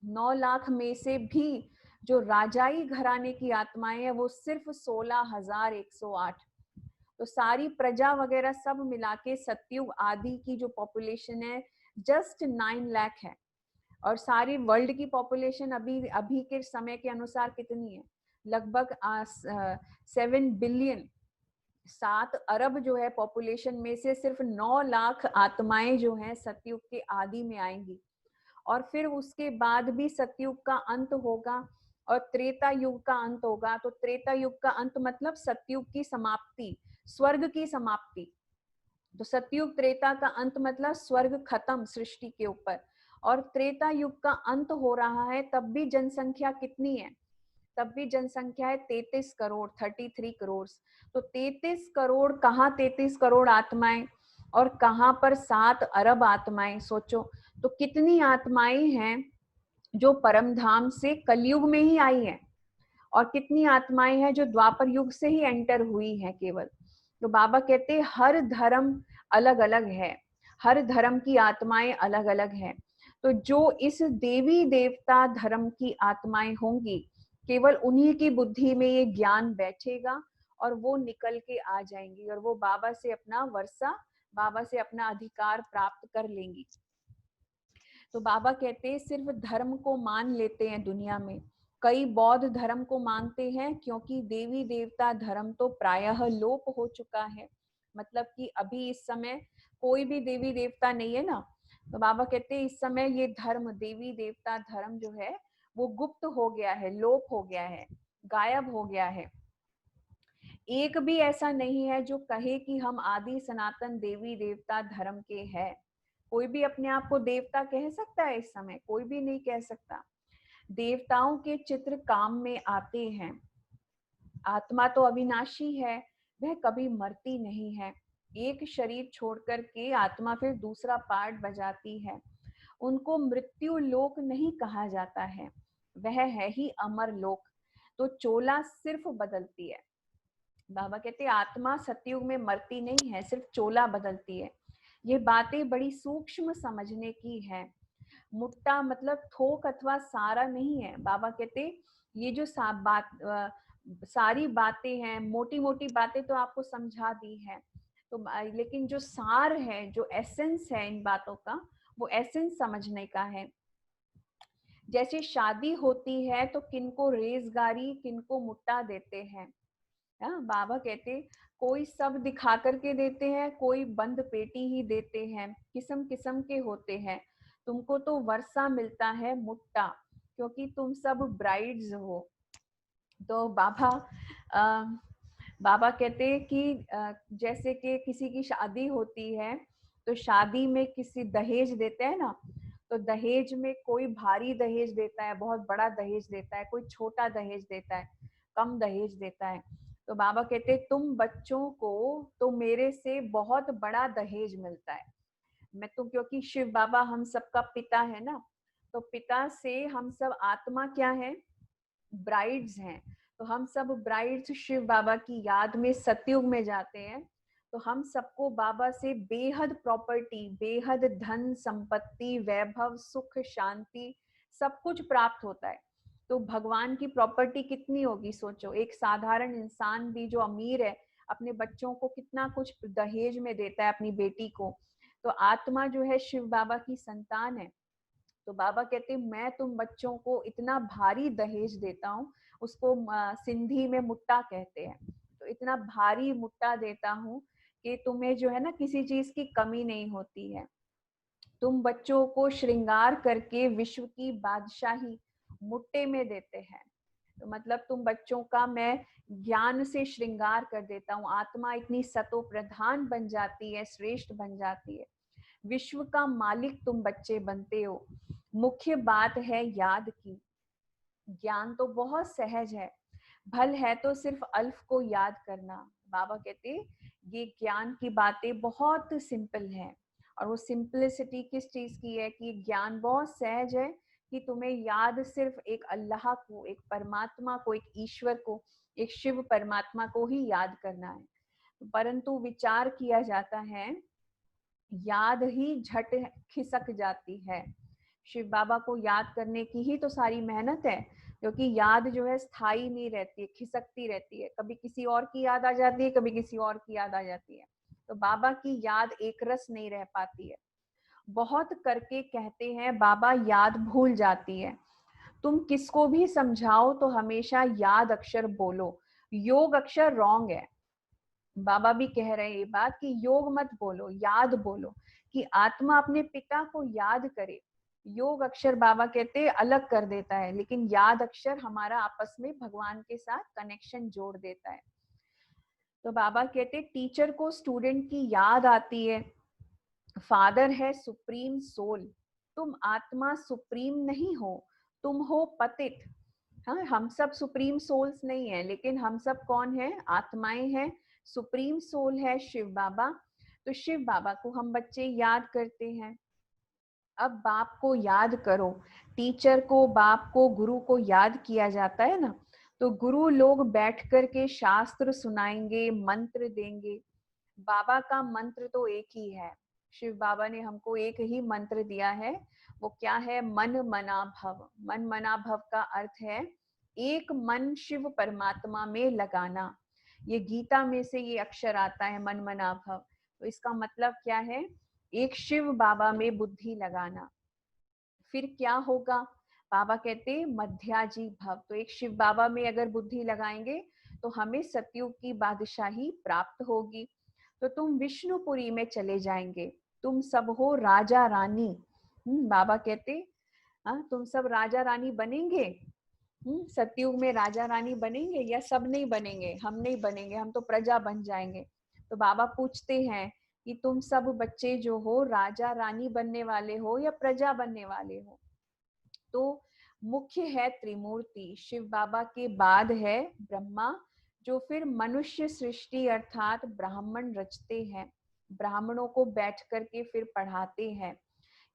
9 लाख में से भी जो राजाई घराने की आत्माएं हैं वो सिर्फ 16,108। तो सारी प्रजा वगैरह सब मिला के सतयुग आदि की जो पॉपुलेशन है जस्ट 9 लाख है। और सारी वर्ल्ड की पॉपुलेशन अभी अभी के समय के अनुसार कितनी है? लगभग 7 बिलियन, 7 अरब जो है पॉपुलेशन में से सिर्फ 9 लाख आत्माएं जो हैं सतयुग के आदि में आएंगी। और फिर उसके बाद भी सतयुग का अंत होगा और त्रेता युग का अंत होगा। तो त्रेता युग का अंत मतलब सतयुग की समाप्ति, स्वर्ग की समाप्ति। तो सतयुग त्रेता का अंत मतलब स्वर्ग खत्म सृष्टि के ऊपर। और त्रेता युग का अंत हो रहा है, तब भी जनसंख्या कितनी है? तब भी जनसंख्या है 33 करोड़, 33 करोड़। तो 33 करोड़, कहाँ 33 करोड़ आत्माएं और कहाँ पर 7 अरब आत्माएं? सोचो तो कितनी आत्माएं हैं जो परम धाम से कलयुग में ही आई हैं और कितनी आत्माएं हैं जो द्वापर युग से ही एंटर हुई हैं केवल। तो बाबा कहते हैं हर धर्म अलग अलग है, हर धर्म की आत्माएं अलग अलग हैं। तो जो इस देवी देवता धर्म की आत्माएं होंगी, केवल उन्हीं की बुद्धि में ये ज्ञान बैठेगा और वो निकल के आ जाएंगी और वो बाबा से अपना वर्षा, बाबा से अपना अधिकार प्राप्त कर लेंगी। तो बाबा कहते हैं सिर्फ धर्म को मान लेते हैं दुनिया में, कई बौद्ध धर्म को मानते हैं क्योंकि देवी देवता धर्म तो प्रायः लोप हो चुका है। मतलब कि अभी इस समय कोई भी देवी देवता नहीं है ना। तो बाबा कहते हैं इस समय ये धर्म, देवी देवता धर्म जो है वो गुप्त हो गया है, लोप हो गया है, गायब हो गया है। एक भी ऐसा नहीं है जो कहे कि हम आदि सनातन देवी देवता धर्म के हैं। कोई भी अपने आप को देवता कह सकता है? इस समय कोई भी नहीं कह सकता। देवताओं के चित्र काम में आते हैं। आत्मा तो अविनाशी है, वह कभी मरती नहीं है। एक शरीर छोड़कर के आत्मा फिर दूसरा पार्ट बजाती है। उनको मृत्यु लोक नहीं कहा जाता है, वह है ही अमर लोक। तो चोला सिर्फ बदलती है। बाबा कहते हैं आत्मा सतयुग में मरती नहीं है, सिर्फ चोला बदलती है। ये बातें बड़ी सूक्ष्म समझने की है। मुट्टा मतलब थोक अथवा सारा नहीं है। बाबा कहते ये जो सारी बातें हैं, मोटी मोटी बातें तो आपको समझा दी है, तो लेकिन जो सार है, जो एसेंस है इन बातों का, वो एसेंस समझने का है। जैसे शादी होती है तो किनको रेजगारी, किनको मुट्टा देते हैं। बाबा कहते कोई सब दिखा करके देते हैं, कोई बंद पेटी ही देते हैं, किस्म किस्म के होते हैं। तुमको तो वर्षा मिलता है मुट्टा, क्योंकि तुम सब ब्राइड्स हो। तो बाबा कहते कि जैसे कि किसी की शादी होती है तो शादी में किसी दहेज देते हैं ना, तो दहेज में कोई भारी दहेज देता है, बहुत बड़ा दहेज देता है, कोई छोटा दहेज देता है, कम दहेज देता है। तो बाबा कहते तुम बच्चों को तो मेरे से बहुत बड़ा दहेज मिलता है। मैं तो, क्योंकि शिव बाबा हम सबका पिता है ना, तो पिता से हम सब आत्मा क्या है? ब्राइड्स हैं। तो हम सब ब्राइड्स शिव बाबा की याद में सतयुग में जाते हैं। तो हम सबको बाबा से बेहद प्रॉपर्टी, बेहद धन संपत्ति, वैभव, सुख, शांति सब कुछ प्राप्त होता है। तो भगवान की प्रॉपर्टी कितनी होगी सोचो। एक साधारण इंसान भी जो अमीर है अपने बच्चों को कितना कुछ दहेज में देता है, अपनी बेटी को। तो आत्मा जो है शिव बाबा की संतान है। तो बाबा कहते मैं तुम बच्चों को इतना भारी दहेज देता हूँ, उसको सिंधी में मुट्टा कहते हैं। तो इतना भारी मुट्टा देता हूँ कि तुम्हें जो है ना किसी चीज की कमी नहीं होती है। तुम बच्चों को श्रृंगार करके विश्व की बादशाही मुट्टे में देते हैं। तो मतलब तुम बच्चों का मैं ज्ञान से श्रृंगार कर देता हूँ। आत्मा इतनी सतो प्रधान बन जाती है, श्रेष्ठ बन जाती है। विश्व का मालिक तुम बच्चे बनते हो। मुख्य बात है याद की। ज्ञान तो बहुत सहज है, भल है तो सिर्फ अल्फ को याद करना। बाबा कहते ये ज्ञान की बातें बहुत सिंपल हैं। और वो सिंपलिसिटी किस चीज की है कि ज्ञान बहुत सहज है कि तुम्हें याद सिर्फ एक अल्लाह को, एक परमात्मा को, एक ईश्वर को, एक शिव परमात्मा को ही याद करना है। परंतु विचार किया जाता है, याद ही झट खिसक जाती है। शिव बाबा को याद करने की ही तो सारी मेहनत है, क्योंकि याद जो है स्थायी नहीं रहती है, खिसकती रहती है, कभी किसी और की याद आ जाती है, कभी किसी और की याद आ जाती है। तो बाबा की याद एक रस नहीं रह पाती है। बहुत करके कहते हैं बाबा याद भूल जाती है। तुम किसको भी समझाओ तो हमेशा याद अक्षर बोलो, योग अक्षर रॉन्ग है। बाबा भी कह रहे हैं ये बात कि योग मत बोलो, याद बोलो, कि आत्मा अपने पिता को याद करे। योग अक्षर बाबा कहते हैं अलग कर देता है, लेकिन याद अक्षर हमारा आपस में भगवान के साथ कनेक्शन जोड़ देता है। तो बाबा कहते हैं टीचर को स्टूडेंट की याद आती है, फादर है सुप्रीम सोल। तुम आत्मा सुप्रीम नहीं हो, तुम हो पतित। हाँ, हम सब सुप्रीम सोल्स नहीं है, लेकिन हम सब कौन है? आत्माएं हैं। सुप्रीम सोल है शिव बाबा। तो शिव बाबा को हम बच्चे याद करते हैं। अब बाप को याद करो, टीचर को, बाप को, गुरु को याद किया जाता है ना, तो गुरु लोग बैठ कर के शास्त्र सुनाएंगे, मंत्र देंगे। बाबा का मंत्र तो एक ही है। शिव बाबा ने हमको एक ही मंत्र दिया है। वो क्या है? मन मना भव। मन मना भव का अर्थ है एक मन शिव परमात्मा में लगाना। ये गीता में से ये अक्षर आता है, मन मना भव। तो इसका मतलब क्या है? एक शिव बाबा में बुद्धि लगाना। फिर क्या होगा? बाबा कहते मध्याजी भव। तो एक शिव बाबा में अगर बुद्धि लगाएंगे तो हमें सतयुग की बादशाही प्राप्त होगी। तो तुम विष्णुपुरी में चले जाएंगे, तुम सब हो राजा रानी। बाबा कहते तुम सब राजा रानी बनेंगे। सतयुग में राजा रानी बनेंगे या सब नहीं बनेंगे? हम नहीं बनेंगे, हम तो प्रजा बन जाएंगे। तो बाबा पूछते हैं कि तुम सब बच्चे जो हो राजा रानी बनने वाले हो या प्रजा बनने वाले हो? तो मुख्य है त्रिमूर्ति। शिव बाबा के बाद है ब्रह्मा, जो फिर मनुष्य सृष्टि अर्थात ब्राह्मण रचते हैं, ब्राह्मणों को बैठ करके फिर पढ़ाते हैं।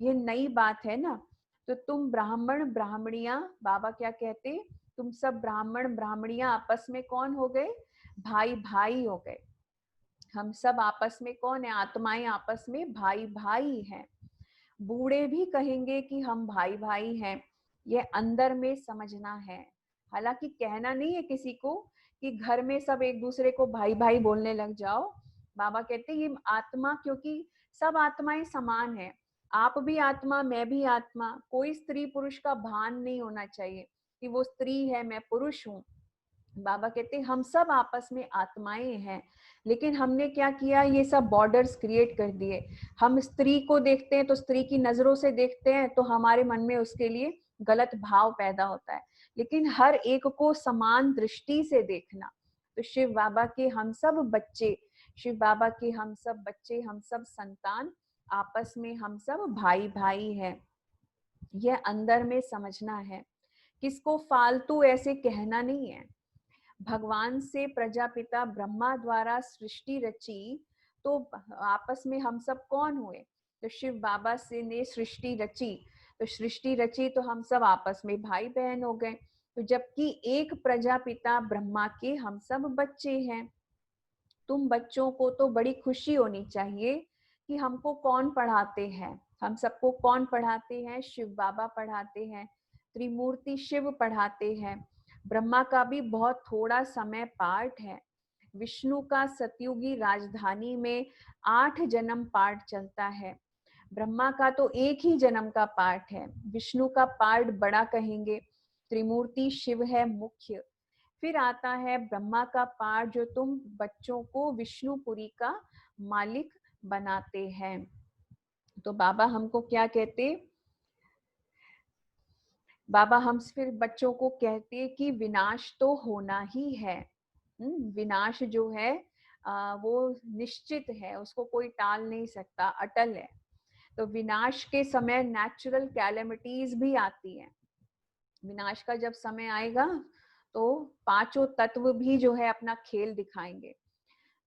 ये नई बात है ना। तो तुम ब्राह्मण ब्राह्मणियां, बाबा क्या कहते? तुम सब ब्राह्मण ब्राह्मणियां आपस में कौन हो गए? भाई भाई हो गए। हम सब आपस में कौन है? आत्माएं आपस में भाई भाई हैं। बूढ़े भी कहेंगे कि हम भाई भाई हैं। ये अंदर में समझना है। हालांकि कहना नहीं है किसी को कि घर में सब एक दूसरे को भाई भाई बोलने लग जाओ। बाबा कहते हैं ये आत्मा, क्योंकि सब आत्माएं समान है। आप भी आत्मा, मैं भी आत्मा। कोई स्त्री पुरुष का भान नहीं होना चाहिए कि वो स्त्री है मैं पुरुष हूँ। बाबा कहते हैं हम सब आपस में आत्माएं हैं, लेकिन हमने क्या किया? ये सब बॉर्डर्स क्रिएट कर दिए। हम स्त्री को देखते हैं तो स्त्री की नजरों से देखते हैं, तो हमारे मन में उसके लिए गलत भाव पैदा होता है। लेकिन हर एक को समान दृष्टि से देखना। तो शिव बाबा के हम सब बच्चे, शिव बाबा के हम सब बच्चे, हम सब संतान, आपस में हम सब भाई भाई हैं। यह अंदर में समझना है। किसको फालतू ऐसे कहना नहीं है। भगवान से प्रजापिता ब्रह्मा द्वारा सृष्टि रची, तो आपस में हम सब कौन हुए? तो शिव बाबा से ने सृष्टि रची, तो सृष्टि रची तो हम सब आपस में भाई बहन हो गए। तो जबकि एक प्रजापिता ब्रह्मा के हम सब बच्चे हैं। तुम बच्चों को तो बड़ी खुशी होनी चाहिए कि हमको कौन पढ़ाते हैं। हम सबको कौन पढ़ाते हैं? शिव बाबा पढ़ाते हैं। त्रिमूर्ति शिव पढ़ाते हैं। ब्रह्मा का भी बहुत थोड़ा समय पाठ है। विष्णु का सतयुगी राजधानी में 8 जन्म पाठ चलता है। ब्रह्मा का तो एक ही जन्म का पाठ है। विष्णु का पाठ बड़ा कहेंगे। त्रिमूर्ति शिव है मुख्य। फिर आता है ब्रह्मा का पाठ, जो तुम बच्चों को विष्णुपुरी का मालिक बनाते हैं। तो बाबा हमको क्या कहते? बाबा हम फिर बच्चों को कहते कि विनाश तो होना ही है। विनाश जो है वो निश्चित है, उसको कोई टाल नहीं सकता, अटल है। तो विनाश के समय नेचुरल कैलेमिटीज भी आती हैं। विनाश का जब समय आएगा तो पांचों तत्व भी जो है अपना खेल दिखाएंगे।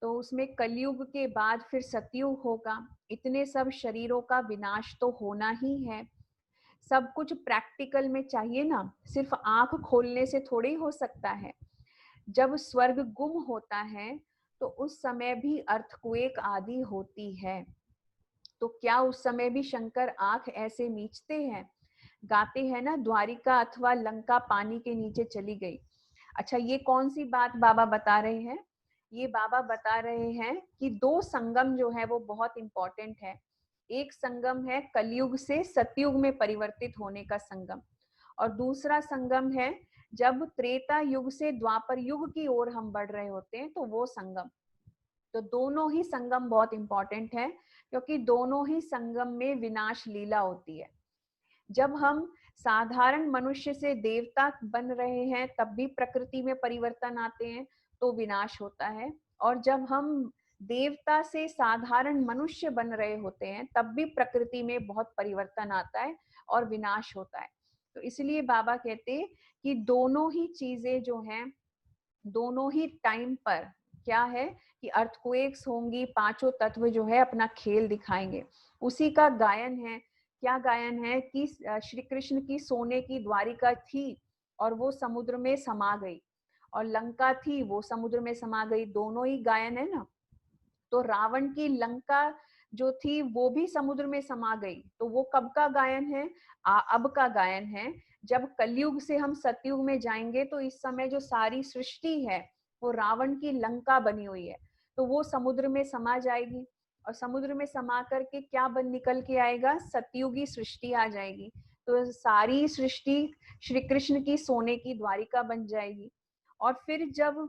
तो उसमें कलयुग के बाद फिर सतयुग होगा। इतने सब शरीरों का विनाश तो होना ही है। सब कुछ प्रैक्टिकल में चाहिए ना, सिर्फ आंख खोलने से थोड़ी हो सकता है। जब स्वर्ग गुम होता है तो उस समय भी अर्थक्वेक आदि होती है। तो क्या उस समय भी शंकर आंख ऐसे मीचते हैं? गाते हैं ना, द्वारिका अथवा लंका पानी के नीचे चली गई। अच्छा, ये कौन सी बात बाबा बता रहे हैं? ये बाबा बता रहे हैं कि दो संगम जो है वो बहुत इंपॉर्टेंट है। एक संगम है कलयुग से सतयुग में परिवर्तित होने का संगम, और दूसरा संगम है जब त्रेता युग से द्वापर युग की ओर हम बढ़ रहे होते हैं, तो वो संगम। तो दोनों ही संगम बहुत इंपॉर्टेंट है, क्योंकि दोनों ही संगम में विनाश लीला होती है। जब हम साधारण मनुष्य से देवता बन रहे हैं तब भी प्रकृति में परिवर्तन आते हैं, तो विनाश होता है। और जब हम देवता से साधारण मनुष्य बन रहे होते हैं तब भी प्रकृति में बहुत परिवर्तन आता है और विनाश होता है। तो इसलिए बाबा कहते हैं कि दोनों ही चीजें जो हैं, दोनों ही टाइम पर क्या है कि अर्थक्वेक्स होंगी, पांचों तत्व जो है अपना खेल दिखाएंगे। उसी का गायन है। क्या गायन है कि श्री कृष्ण की सोने की द्वारिका थी और वो समुद्र में समा गई, और लंका थी वो समुद्र में समा गई। दोनों ही गायन है ना। तो रावण की लंका जो थी वो भी समुद्र में समा गई, तो वो कब का गायन है? अब का गायन है। जब कलयुग से हम सतयुग में जाएंगे तो इस समय जो सारी सृष्टि है वो रावण की लंका बनी हुई है, तो वो समुद्र में समा जाएगी, और समुद्र में समा करके क्या बन निकल के आएगा? सतयुगी सृष्टि आ जाएगी। तो सारी सृष्टि श्री कृष्ण की सोने की द्वारिका बन जाएगी। और फिर जब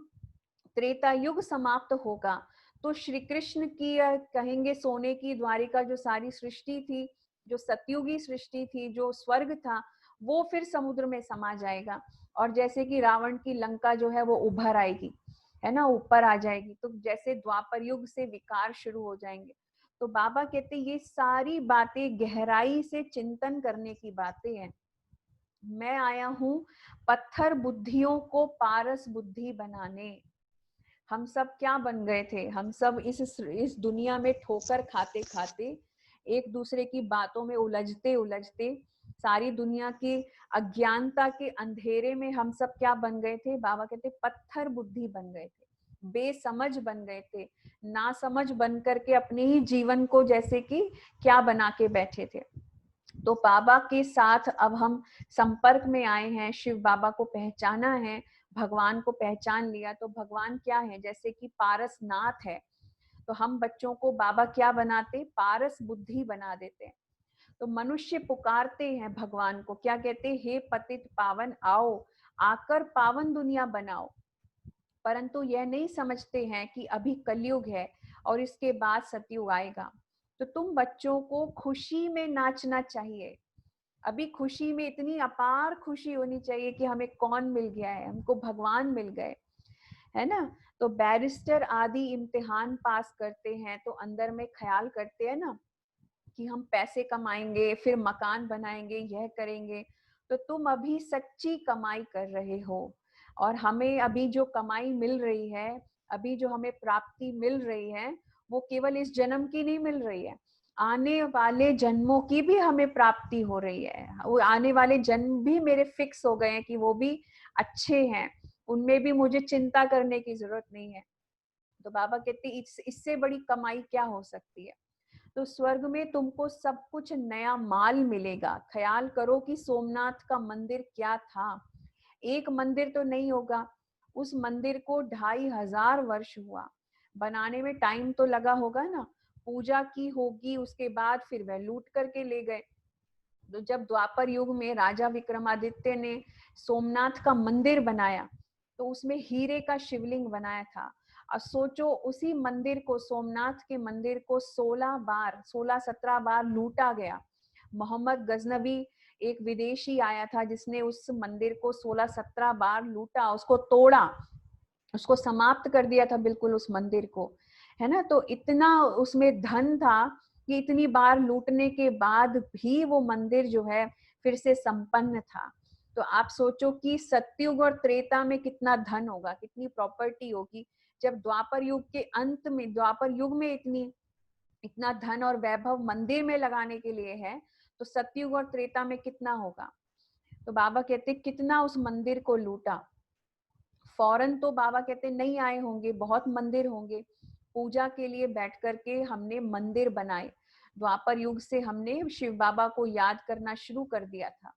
त्रेता युग समाप्त होगा तो श्री कृष्ण की कहेंगे सोने की द्वारिका, जो सारी सृष्टि थी, जो सतयुगी सृष्टि थी, जो स्वर्ग था, वो फिर समुद्र में समा जाएगा। और जैसे कि रावण की लंका जो है वो उभर आएगी, है ना, ऊपर आ जाएगी। तो जैसे द्वापर युग से विकार शुरू हो जाएंगे। तो बाबा कहते ये सारी बातें गहराई से चिंतन करने की बातें हैं। मैं आया हूं पत्थर बुद्धियों को पारस बुद्धि बनाने। हम सब क्या बन गए थे? हम सब इस दुनिया में ठोकर खाते खाते, एक दूसरे की बातों में उलझते उलझते, सारी दुनिया की अज्ञानता के अंधेरे में हम सब क्या बन गए थे? बाबा कहते पत्थर बुद्धि बन गए थे, बेसमझ बन गए थे, ना समझ बन करके अपने ही जीवन को जैसे कि क्या बना के बैठे थे। तो बाबा के साथ अब हम संपर्क में आए हैं, शिव बाबा को पहचाना है, भगवान को पहचान लिया। तो भगवान क्या है? जैसे कि पारसनाथ है, तो हम बच्चों को बाबा क्या बनाते? पारस बुद्धि बना देते हैं। तो मनुष्य पुकारते हैं भगवान को, क्या कहते? हे पतित पावन आओ, आकर पावन दुनिया बनाओ। परंतु यह नहीं समझते हैं कि अभी कलयुग है और इसके बाद सतयुग आएगा। तो तुम बच्चों को खुशी में नाचना चाहिए। अभी खुशी में इतनी अपार खुशी होनी चाहिए कि हमें कौन मिल गया है, हमको भगवान मिल गए, है ना। तो बैरिस्टर आदि इम्तिहान पास करते हैं तो अंदर में ख्याल करते हैं ना कि हम पैसे कमाएंगे, फिर मकान बनाएंगे, यह करेंगे। तो तुम अभी सच्ची कमाई कर रहे हो, और हमें अभी जो कमाई मिल रही है, अभी जो हमें प्राप्ति मिल रही है, वो केवल इस जन्म की नहीं मिल रही है, आने वाले जन्मों की भी हमें प्राप्ति हो रही है। वो आने वाले जन्म भी मेरे फिक्स हो गए हैं कि वो भी अच्छे हैं, उनमें भी मुझे चिंता करने की जरूरत नहीं है। तो बाबा कहते इससे बड़ी कमाई क्या हो सकती है? तो स्वर्ग में तुमको सब कुछ नया माल मिलेगा। ख्याल करो कि सोमनाथ का मंदिर क्या था। एक मंदिर तो नहीं होगा, उस मंदिर को 2500 वर्ष हुआ बनाने में, टाइम तो लगा होगा ना। पूजा की होगी, उसके बाद फिर वह लूट करके ले गए। तो जब द्वापर युग में राजा विक्रमादित्य ने सोमनाथ का मंदिर बनाया तो उसमें हीरे का शिवलिंग बनाया था। और सोचो उसी मंदिर को, सोमनाथ के मंदिर को 16 17 बार लूटा गया। मोहम्मद गजनबी एक विदेशी आया था जिसने उस मंदिर को 16 17 बार लूटा, उसको तोड़ा, उसको समाप्त कर दिया था बिल्कुल उस मंदिर को, है ना। तो इतना उसमें धन था कि इतनी बार लूटने के बाद भी वो मंदिर जो है फिर से संपन्न था। तो आप सोचो कि सतयुग और त्रेता में कितना धन होगा, कितनी प्रॉपर्टी होगी। जब द्वापर युग के अंत में, द्वापर युग में इतना धन और वैभव मंदिर में लगाने के लिए है, तो सतयुग और त्रेता में कितना होगा। तो बाबा कहते कितना उस मंदिर को लूटा। फौरन तो बाबा कहते नहीं आए होंगे, बहुत मंदिर होंगे। पूजा के लिए बैठ करके हमने मंदिर बनाए। द्वापर युग से हमने शिव बाबा को याद करना शुरू कर दिया था।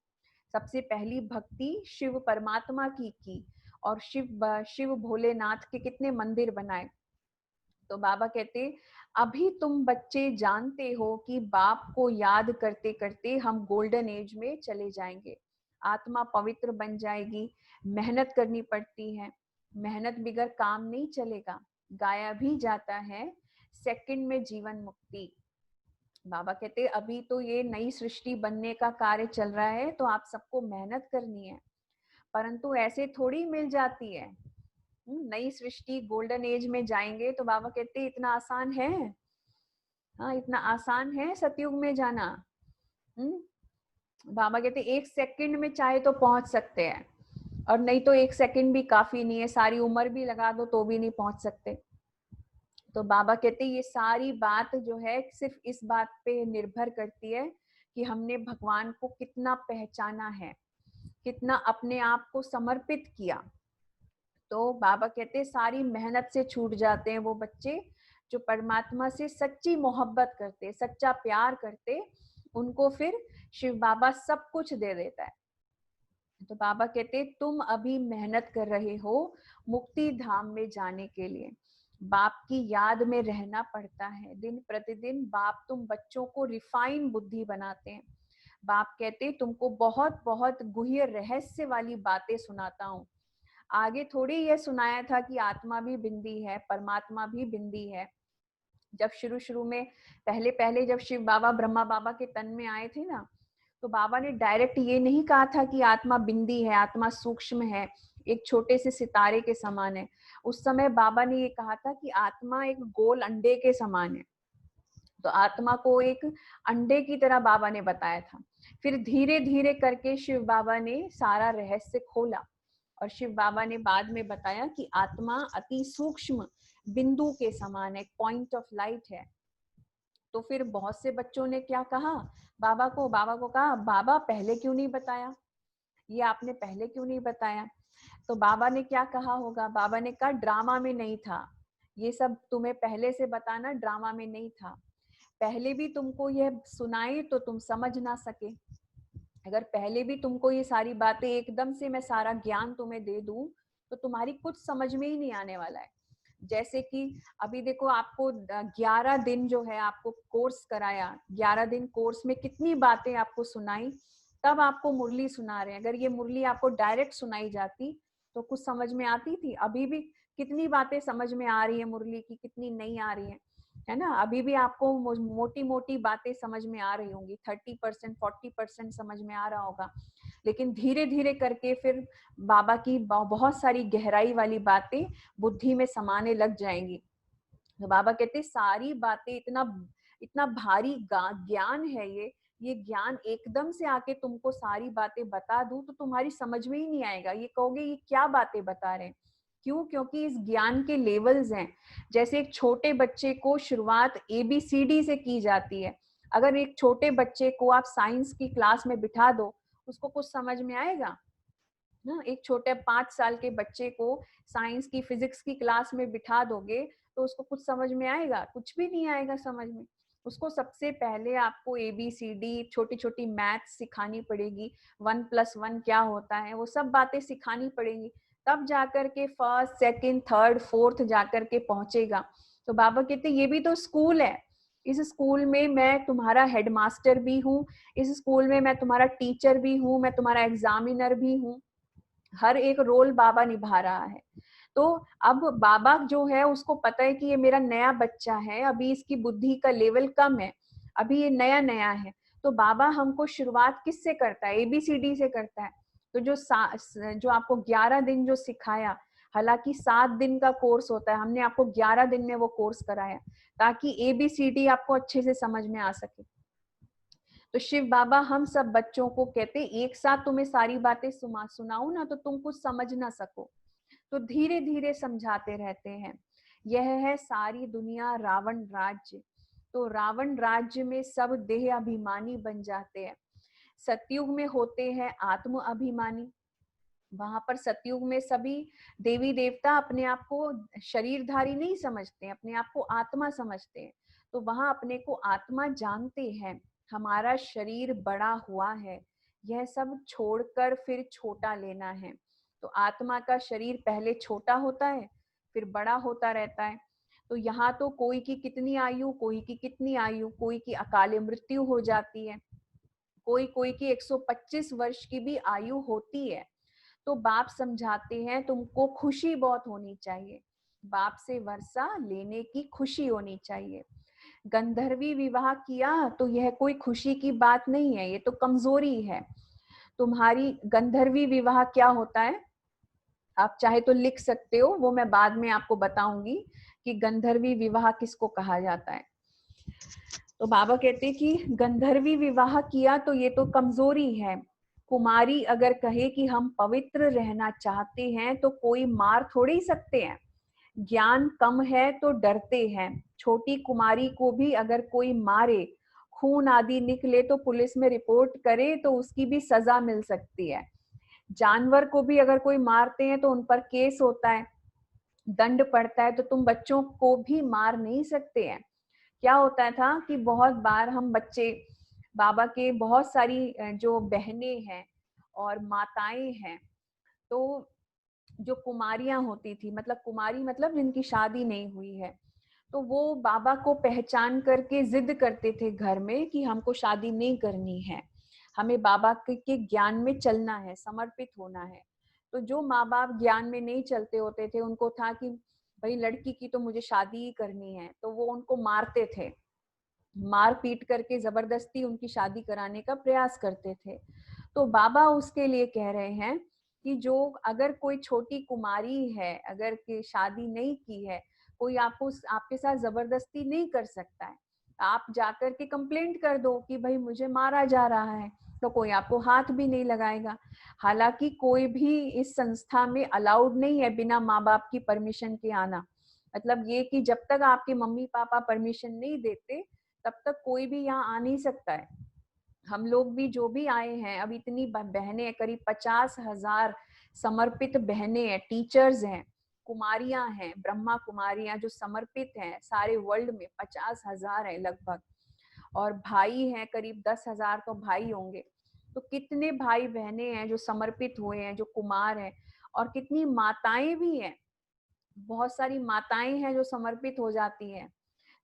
सबसे पहली भक्ति शिव परमात्मा की और शिव भोलेनाथ के कितने मंदिर बनाए। तो बाबा कहते अभी तुम बच्चे जानते हो कि बाप को याद करते करते हम गोल्डन एज में चले जाएंगे, आत्मा पवित्र बन जाएगी। मेहनत करनी पड़ती है, मेहनत बिगर काम नहीं चलेगा, गाया भी जाता है सेकंड में जीवन मुक्ति। बाबा कहते अभी तो ये नई सृष्टि बनने का कार्य चल रहा है, तो आप सबको मेहनत करनी है, परंतु ऐसे थोड़ी मिल जाती है। नई सृष्टि गोल्डन एज में जाएंगे तो बाबा कहते इतना आसान है? हाँ, इतना आसान है सतयुग में जाना? बाबा कहते 1 सेकंड में चाहे तो पहुंच सकते हैं, और नहीं तो 1 सेकंड भी काफी नहीं है, सारी उम्र भी लगा दो तो भी नहीं पहुंच सकते। तो बाबा कहते ये सारी बात जो है सिर्फ इस बात पे निर्भर करती है कि हमने भगवान को कितना पहचाना है, कितना अपने आप को समर्पित किया। तो बाबा कहते सारी मेहनत से छूट जाते हैं वो बच्चे जो परमात्मा से सच्ची मोहब्बत करते, सच्चा प्यार करते, उनको फिर शिव बाबा सब कुछ दे देता है। तो बाबा कहते तुम अभी मेहनत कर रहे हो मुक्ति धाम में जाने के लिए, बाप की याद में रहना पड़ता है दिन प्रतिदिन। बाप तुम बच्चों को रिफाइन बुद्धि बनाते हैं। बाप कहते तुमको बहुत बहुत गुह्य रहस्य वाली बातें सुनाता हूँ। आगे थोड़ी ये सुनाया था कि आत्मा भी बिंदी है, परमात्मा भी बिंदी है। जब शुरू शुरू में पहले पहले जब शिव बाबा ब्रह्मा बाबा के तन में आए थे ना, तो बाबा ने डायरेक्ट ये नहीं कहा था कि आत्मा बिंदी है, आत्मा सूक्ष्म है, एक छोटे से सितारे के समान है। उस समय बाबा ने ये कहा था कि आत्मा एक गोल अंडे के समान है। तो आत्मा को एक अंडे की तरह बाबा ने बताया था। फिर धीरे धीरे करके शिव बाबा ने सारा रहस्य खोला, और शिव बाबा ने बाद में बताया कि आत्मा अति सूक्ष्म बिंदु के समान है, पॉइंट ऑफ लाइट है। तो फिर बहुत से बच्चों ने क्या कहा बाबा को कहा बाबा पहले क्यों नहीं बताया, ये आपने पहले क्यों नहीं बताया? तो बाबा ने क्या कहा होगा, बाबा ने कहा ड्रामा में नहीं था, ये सब तुम्हें पहले से बताना ड्रामा में नहीं था। पहले भी तुमको यह सुनाई तो तुम समझ ना सके। अगर पहले भी तुमको ये सारी बातें एकदम से मैं सारा ज्ञान तुम्हें दे दूं तो तुम्हारी कुछ समझ में ही नहीं आने वाला है। जैसे कि अभी देखो आपको 11 दिन जो है आपको कोर्स कराया, 11 दिन कोर्स में कितनी बातें आपको सुनाई, तब आपको मुरली सुना रहे हैं। अगर ये मुरली आपको डायरेक्ट सुनाई जाती तो कुछ समझ में आती थी? अभी भी कितनी बातें समझ में आ रही है मुरली की, कितनी नहीं आ रही है ना? अभी भी आपको मोटी मोटी बातें समझ में आ रही होंगी, 30% 40% समझ में आ रहा होगा, लेकिन धीरे धीरे करके फिर बाबा की बहुत सारी गहराई वाली बातें बुद्धि में समाने लग जाएंगी। तो बाबा कहते सारी बातें इतना इतना भारी ज्ञान है ये ज्ञान एकदम से आके तुमको सारी बातें बता दूं तो तुम्हारी समझ में ही नहीं आएगा, ये कहोगे ये क्या बातें बता रहे हैं। क्यों? क्योंकि इस ज्ञान के लेवल्स हैं। जैसे एक छोटे बच्चे को शुरुआत ABCD से की जाती है, अगर एक छोटे बच्चे को आप साइंस की क्लास में बिठा दो उसको कुछ समझ में आएगा ना? एक छोटे 5 साल के बच्चे को साइंस की फिजिक्स की क्लास में बिठा दोगे तो उसको कुछ समझ में आएगा? कुछ भी नहीं आएगा समझ में। उसको सबसे पहले आपको ABCD छोटी छोटी मैथ्स सिखानी पड़ेगी, 1+1 क्या होता है, वो सब बातें सिखानी पड़ेगी, तब जाकर के फर्स्ट सेकंड थर्ड फोर्थ जाकर के पहुंचेगा। तो बाबा कहते ये भी तो स्कूल है, इस स्कूल में मैं तुम्हारा हेडमास्टर भी हूँ, इस स्कूल में मैं तुम्हारा टीचर भी हूँ, मैं तुम्हारा एग्जामिनर भी हूँ, हर एक रोल बाबा निभा रहा है। तो अब बाबा जो है उसको पता है कि ये मेरा नया बच्चा है, अभी इसकी बुद्धि का लेवल कम है, अभी ये नया नया है, तो बाबा हमको शुरुआत किससे करता है? ABCD से करता है। तो जो आपको 11 दिन जो सिखाया, हालांकि 7 दिन का कोर्स होता है, हमने आपको 11 दिन में वो कोर्स कराया ताकि ABCD आपको अच्छे से समझ में आ सके। तो शिव बाबा हम सब बच्चों को कहते एक साथ तुम्हें सारी बातें सुनाऊं ना तो तुम कुछ समझ ना सको, तो धीरे धीरे समझाते रहते हैं। यह है सारी दुनिया रावण राज्य। तो रावण राज्य में सब देह अभिमानी बन जाते हैं, सतयुग में होते हैं आत्म अभिमानी। वहां पर सतयुग में सभी देवी देवता अपने आप को शरीरधारी नहीं समझते, अपने आप को आत्मा समझते हैं। तो वहां अपने को आत्मा जानते हैं, हमारा शरीर बड़ा हुआ है, यह सब छोड़कर फिर छोटा लेना है। तो आत्मा का शरीर पहले छोटा होता है, फिर बड़ा होता रहता है। तो यहाँ तो कोई की कितनी आयु, कोई की कितनी आयु, कोई की अकाले मृत्यु हो जाती है, कोई कोई की 125 वर्ष की भी आयु होती है। तो बाप समझाते हैं तुमको खुशी बहुत होनी चाहिए, बाप से वर्षा लेने की खुशी होनी चाहिए। गंधर्वी विवाह किया तो यह कोई खुशी की बात नहीं है, ये तो कमजोरी है तुम्हारी। गंधर्वी विवाह क्या होता है, आप चाहे तो लिख सकते हो, वो मैं बाद में आपको बताऊंगी कि गंधर्वी विवाह किसको कहा जाता है। तो बाबा कहते हैं कि गंधर्वी विवाह किया तो ये तो कमजोरी है। कुमारी अगर कहे कि हम पवित्र रहना चाहते हैं तो कोई मार थोड़ी ही सकते हैं। ज्ञान कम है तो डरते हैं। छोटी कुमारी को भी अगर कोई मारे, खून आदि निकले तो पुलिस में रिपोर्ट करे तो उसकी भी सजा मिल सकती है। जानवर को भी अगर कोई मारते हैं तो उन पर केस होता है, दंड पड़ता है। तो तुम बच्चों को भी मार नहीं सकते हैं। क्या होता था कि बहुत बार हम बच्चे, बाबा के बहुत सारी जो बहनें हैं और माताएं हैं, तो जो कुमारियां होती थी, मतलब कुमारी मतलब जिनकी शादी नहीं हुई है, तो वो बाबा को पहचान करके जिद करते थे घर में कि हमको शादी नहीं करनी है, हमें बाबा के ज्ञान में चलना है, समर्पित होना है। तो जो माँ बाप ज्ञान में नहीं चलते होते थे, उनको था कि भाई लड़की की तो मुझे शादी ही करनी है, तो वो उनको मारते थे, मार पीट करके जबरदस्ती उनकी शादी कराने का प्रयास करते थे। तो बाबा उसके लिए कह रहे हैं कि जो अगर कोई छोटी कुमारी है, अगर के शादी नहीं की है, कोई आपको आपके साथ जबरदस्ती नहीं कर सकता है। आप जाकर के कंप्लेंट कर दो कि भाई मुझे मारा जा रहा है, तो कोई आपको हाथ भी नहीं लगाएगा। हालांकि कोई भी इस संस्था में अलाउड नहीं है बिना माँ बाप की परमिशन के आना। मतलब ये कि जब तक आपके मम्मी पापा परमिशन नहीं देते तब तक कोई भी यहाँ आ नहीं सकता है। हम लोग भी जो भी आए हैं, अब इतनी बहनें, करीब 50,000 समर्पित बहनें हैं, टीचर्स हैं, कुमारियां हैं, ब्रह्मा कुमारियां जो समर्पित हैं, सारे वर्ल्ड में 50,000 है लगभग, और भाई हैं करीब 10,000 तो भाई होंगे। तो कितने भाई बहनें हैं जो समर्पित हुए हैं, जो कुमार हैं, और कितनी माताएं भी हैं, बहुत सारी माताएं हैं जो समर्पित हो जाती हैं।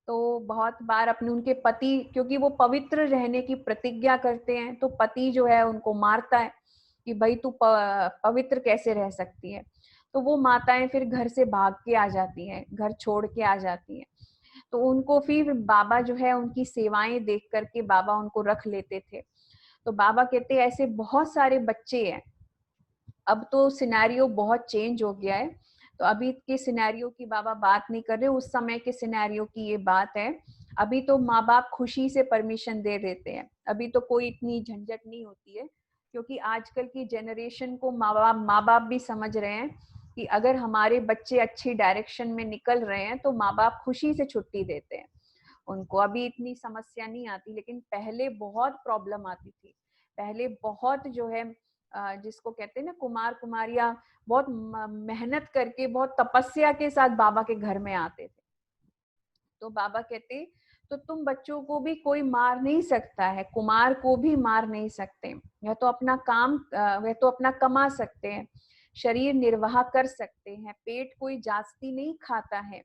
तो बहुत बार अपने उनके पति, क्योंकि वो पवित्र रहने की प्रतिज्ञा करते हैं, तो पति जो है उनको मारता है कि भाई तू पवित्र कैसे रह सकती है। तो वो माताएं फिर घर से भाग के आ जाती हैं, घर छोड़ के आ जाती हैं। तो उनको फिर बाबा जो है उनकी सेवाएं देख करके बाबा उनको रख लेते थे। तो बाबा कहते हैं ऐसे बहुत सारे बच्चे हैं। अब तो सिनेरियो बहुत चेंज हो गया है, तो अभी के सिनेरियो की बाबा बात नहीं कर रहे, उस समय के सिनेरियो की ये बात है। अभी तो माँ बाप खुशी से परमिशन दे देते हैं, अभी तो कोई इतनी झंझट नहीं होती है, क्योंकि आजकल की जनरेशन को माँ बाप भी समझ रहे हैं कि अगर हमारे बच्चे अच्छी डायरेक्शन में निकल रहे हैं तो माँ बाप खुशी से छुट्टी देते हैं उनको। अभी इतनी समस्या नहीं आती, लेकिन पहले बहुत प्रॉब्लम आती थी। पहले बहुत जो है जिसको कहते हैं ना, कुमार कुमारियां बहुत मेहनत करके, बहुत तपस्या के साथ बाबा के घर में आते थे। तो बाबा कहते तो तुम बच्चों को भी कोई मार नहीं सकता है, कुमार को भी मार नहीं सकते, वह तो अपना काम वह तो अपना कमा सकते हैं, शरीर निर्वाह कर सकते हैं, पेट कोई जास्ती नहीं खाता है।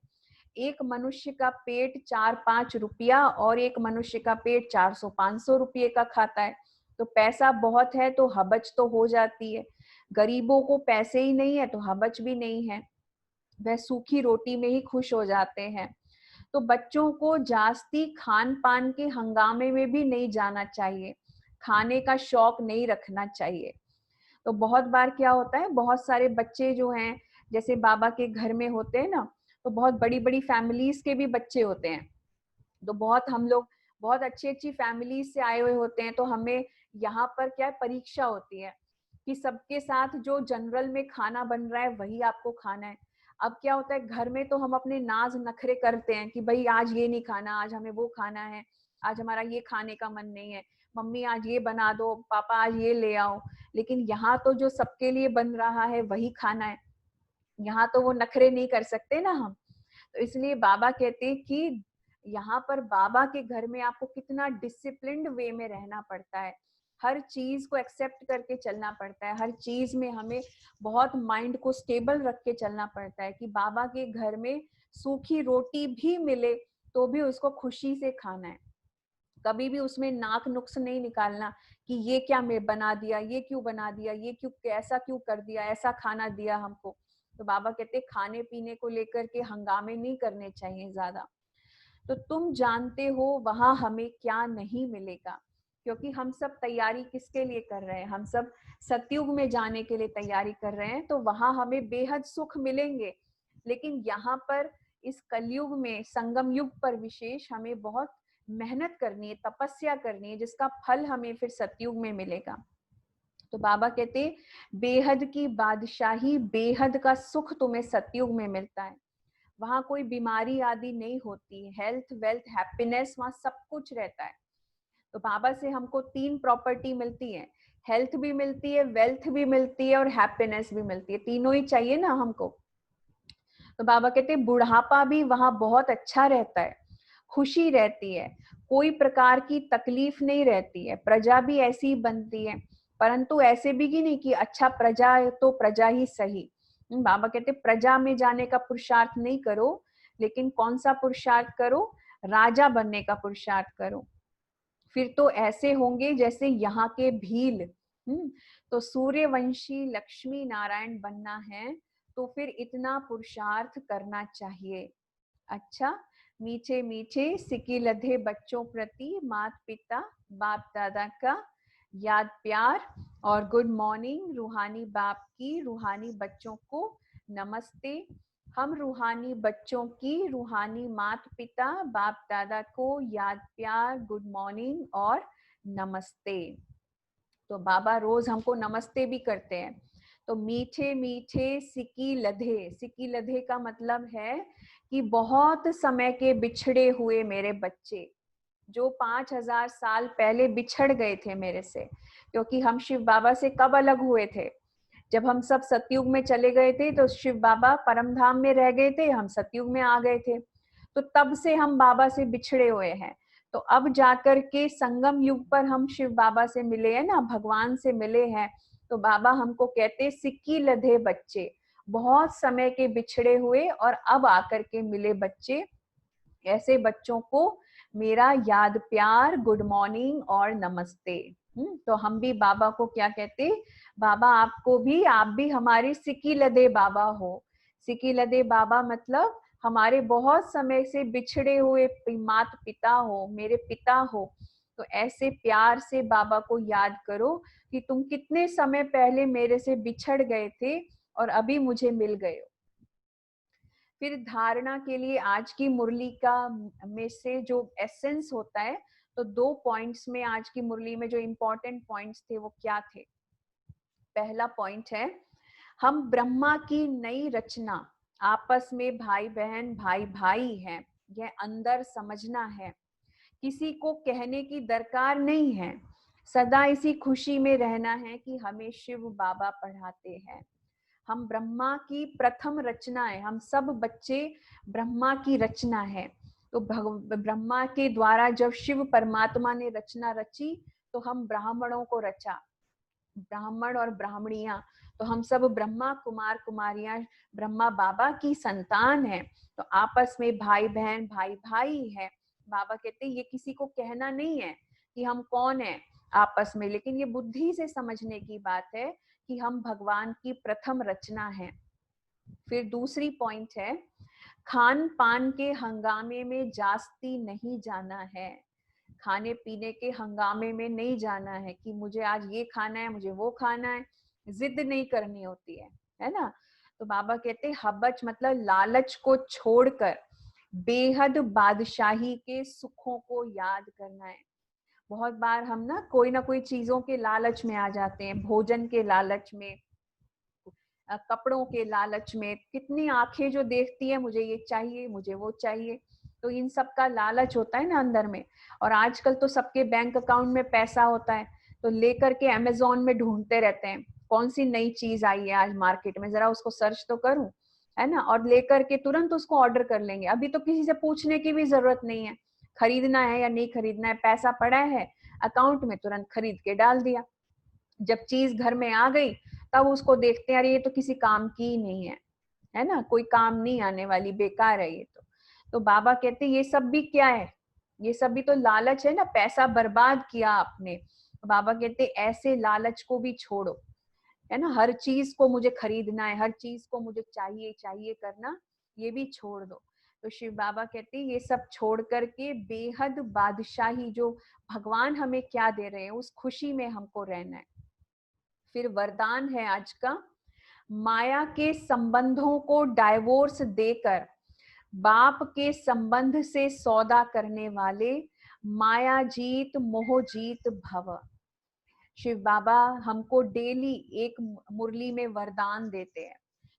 एक मनुष्य का पेट 4-5 रुपया और एक मनुष्य का पेट 400-500 रुपये का खाता है। तो पैसा बहुत है तो हबच तो हो जाती है, गरीबों को पैसे ही नहीं है तो हबच भी नहीं है, वह सूखी रोटी में ही खुश हो जाते हैं। तो बच्चों को जास्ती खान पान के हंगामे में भी नहीं जाना चाहिए, खाने का शौक नहीं रखना चाहिए। तो बहुत बार क्या होता है, बहुत सारे बच्चे जो हैं, जैसे बाबा के घर में होते हैं ना, तो बहुत बड़ी बड़ी फैमिलीज के भी बच्चे होते हैं। तो बहुत हम लोग बहुत अच्छी अच्छी फैमिलीज से आए हुए होते हैं, तो हमें यहाँ पर क्या परीक्षा होती है कि सबके साथ जो जनरल में खाना बन रहा है वही आपको खाना है। अब क्या होता है, घर में तो हम अपने नाज नखरे करते हैं कि भाई आज ये नहीं खाना, आज हमें वो खाना है, आज हमारा ये खाने का मन नहीं है, मम्मी आज ये बना दो, पापा आज ये ले आओ। लेकिन यहाँ तो जो सबके लिए बन रहा है वही खाना है, यहाँ तो वो नखरे नहीं कर सकते ना हम। तो इसलिए बाबा कहते हैं कि यहाँ पर बाबा के घर में आपको कितना डिसिप्लिन्ड वे में रहना पड़ता है, हर चीज को एक्सेप्ट करके चलना पड़ता है, हर चीज में हमें बहुत माइंड को स्टेबल रख के चलना पड़ता है कि बाबा के घर में सूखी रोटी भी मिले तो भी उसको खुशी से खाना है। कभी भी उसमें नाक नुक्स नहीं निकालना कि ये क्या मैं बना दिया, ये क्यों बना दिया, ये क्यों, ऐसा क्यों कर दिया, ऐसा खाना दिया हमको। तो बाबा कहते खाने पीने को लेकर के हंगामे नहीं करने चाहिए ज्यादा। तो तुम जानते हो वहां हमें क्या नहीं मिलेगा, क्योंकि हम सब तैयारी किसके लिए कर रहे हैं, हम सब सतयुग में जाने के लिए तैयारी कर रहे हैं, तो वहां हमें बेहद सुख मिलेंगे। लेकिन यहाँ पर इस कलयुग में, संगम युग पर विशेष, हमें बहुत मेहनत करनी है, तपस्या करनी है, जिसका फल हमें फिर सतयुग में मिलेगा। तो बाबा कहते बेहद की बादशाही, बेहद का सुख तुम्हें सतयुग में मिलता है। वहां कोई बीमारी आदि नहीं होती, हेल्थ वेल्थ हैप्पीनेस वहां सब कुछ रहता है। तो बाबा से हमको 3 प्रॉपर्टी मिलती है, हेल्थ भी मिलती है, वेल्थ भी मिलती है और हैप्पीनेस भी मिलती है, तीनों ही चाहिए ना हमको। तो बाबा कहते हैं बुढ़ापा भी वहां बहुत अच्छा रहता है, खुशी रहती है, कोई प्रकार की तकलीफ नहीं रहती है, प्रजा भी ऐसी ही बनती है, परंतु ऐसे भी कि नहीं कि अच्छा प्रजा है तो प्रजा ही सही। बाबा कहते प्रजा में जाने का पुरुषार्थ नहीं करो, लेकिन कौन सा पुरुषार्थ करो, राजा बनने का पुरुषार्थ करो। फिर तो ऐसे होंगे जैसे यहाँ के भील। तो सूर्यवंशी लक्ष्मी नारायण बनना है तो फिर इतना पुरुषार्थ करना चाहिए। अच्छा, मीठे मीठे सिकी लधे बच्चों प्रति माता पिता बाप दादा का याद प्यार और गुड मॉर्निंग। रूहानी बाप की रूहानी बच्चों को नमस्ते। हम रूहानी बच्चों की रूहानी माता पिता बाप दादा को याद प्यार, गुड मॉर्निंग और नमस्ते। तो बाबा रोज हमको नमस्ते भी करते हैं। तो मीठे मीठे सिकी लधे, सिकी लधे का मतलब है कि बहुत समय के बिछड़े हुए मेरे बच्चे, जो 5000 साल पहले बिछड़ गए थे मेरे से, क्योंकि हम शिव बाबा से कब अलग हुए थे, जब हम सब सतयुग में चले गए थे, तो शिव बाबा परम धाम में रह गए थे, हम सतयुग में आ गए थे, तो तब से हम बाबा से बिछड़े हुए हैं। तो अब जाकर के संगम युग पर हम शिव बाबा से मिले हैं ना, भगवान से मिले हैं। तो बाबा हमको कहते सिक्की लधे बच्चे, बहुत समय के बिछड़े हुए और अब आकर के मिले बच्चे, ऐसे बच्चों को मेरा याद प्यार, गुड मॉर्निंग और नमस्ते। तो हम भी बाबा को क्या कहते, बाबा आपको भी, आप भी हमारे सिकी लदे बाबा हो। सिकी लदे बाबा मतलब हमारे बहुत समय से बिछड़े हुए माता पिता हो, मेरे पिता हो। तो ऐसे प्यार से बाबा को याद करो कि तुम कितने समय पहले मेरे से बिछड़ गए थे और अभी मुझे मिल गए हो। फिर धारणा के लिए आज की मुरली का में से जो एसेंस होता है, तो 2 पॉइंट्स में आज की मुरली में जो इंपॉर्टेंट पॉइंट्स थे वो क्या थे। पहला पॉइंट है, हम ब्रह्मा की नई रचना, आपस में भाई बहन भाई भाई हैं, यह अंदर समझना है, किसी को कहने की दरकार नहीं है, सदा इसी खुशी में रहना है कि हमें शिव बाबा पढ़ाते हैं। हम ब्रह्मा की प्रथम रचना है, हम सब बच्चे ब्रह्मा की रचना है। तो ब्रह्मा के द्वारा जब शिव परमात्मा ने रचना रची, तो हम ब्राह्मणों को रचा, ब्राह्मण और ब्राह्मणियां, तो हम सब ब्रह्मा कुमार कुमारियां ब्रह्मा बाबा की संतान है। तो आपस में भाई बहन भाई भाई है। बाबा कहते हैं ये किसी को कहना नहीं है कि हम कौन है आपस में, लेकिन ये बुद्धि से समझने की बात है कि हम भगवान की प्रथम रचना है। फिर दूसरी पॉइंट है, खान पान के हंगामे में जास्ती नहीं जाना है, खाने पीने के हंगामे में नहीं जाना है कि मुझे आज ये खाना है, मुझे वो खाना है, जिद नहीं करनी होती है ना। तो बाबा कहते हबच मतलब लालच को छोड़कर बेहद बादशाही के सुखों को याद करना है। बहुत बार हम ना कोई चीजों के लालच में आ जाते हैं, भोजन के लालच में, कपड़ों के लालच में, कितनी आंखें जो देखती है मुझे ये चाहिए, मुझे वो चाहिए, तो इन सब का लालच होता है ना अंदर में। और आजकल तो सबके बैंक अकाउंट में पैसा होता है, तो लेकर के अमेज़न में ढूंढते रहते हैं कौन सी नई चीज आई है आज मार्केट में, जरा उसको सर्च तो करूं, है ना, और लेकर के तुरंत उसको ऑर्डर कर लेंगे। अभी तो किसी से पूछने की भी जरूरत नहीं है, खरीदना है या नहीं खरीदना है, पैसा पड़ा है, अकाउंट में तुरंत खरीद के डाल दिया। जब चीज घर में आ गई तब उसको देखते हैं, अरे ये तो किसी काम की ही नहीं है ना, कोई काम नहीं आने वाली, बेकार है ये तो बाबा कहते हैं ये सब भी क्या है, ये सब भी तो लालच है ना, पैसा बर्बाद किया आपने। बाबा कहते ऐसे लालच को भी छोड़ो, है ना, हर चीज को मुझे खरीदना है, हर चीज को मुझे चाहिए चाहिए करना, ये भी छोड़ दो। तो शिव बाबा कहते हैं ये सब छोड़ करके बेहद बादशाही जो भगवान हमें क्या दे रहे हैं उस खुशी में हमको रहना है। फिर वरदान है आज का, माया के संबंधों को डाइवोर्स देकर बाप के संबंध से सौदा करने वाले माया जीत मोह जीत भव। शिव बाबा हमको डेली एक मुरली में वरदान देते हैं।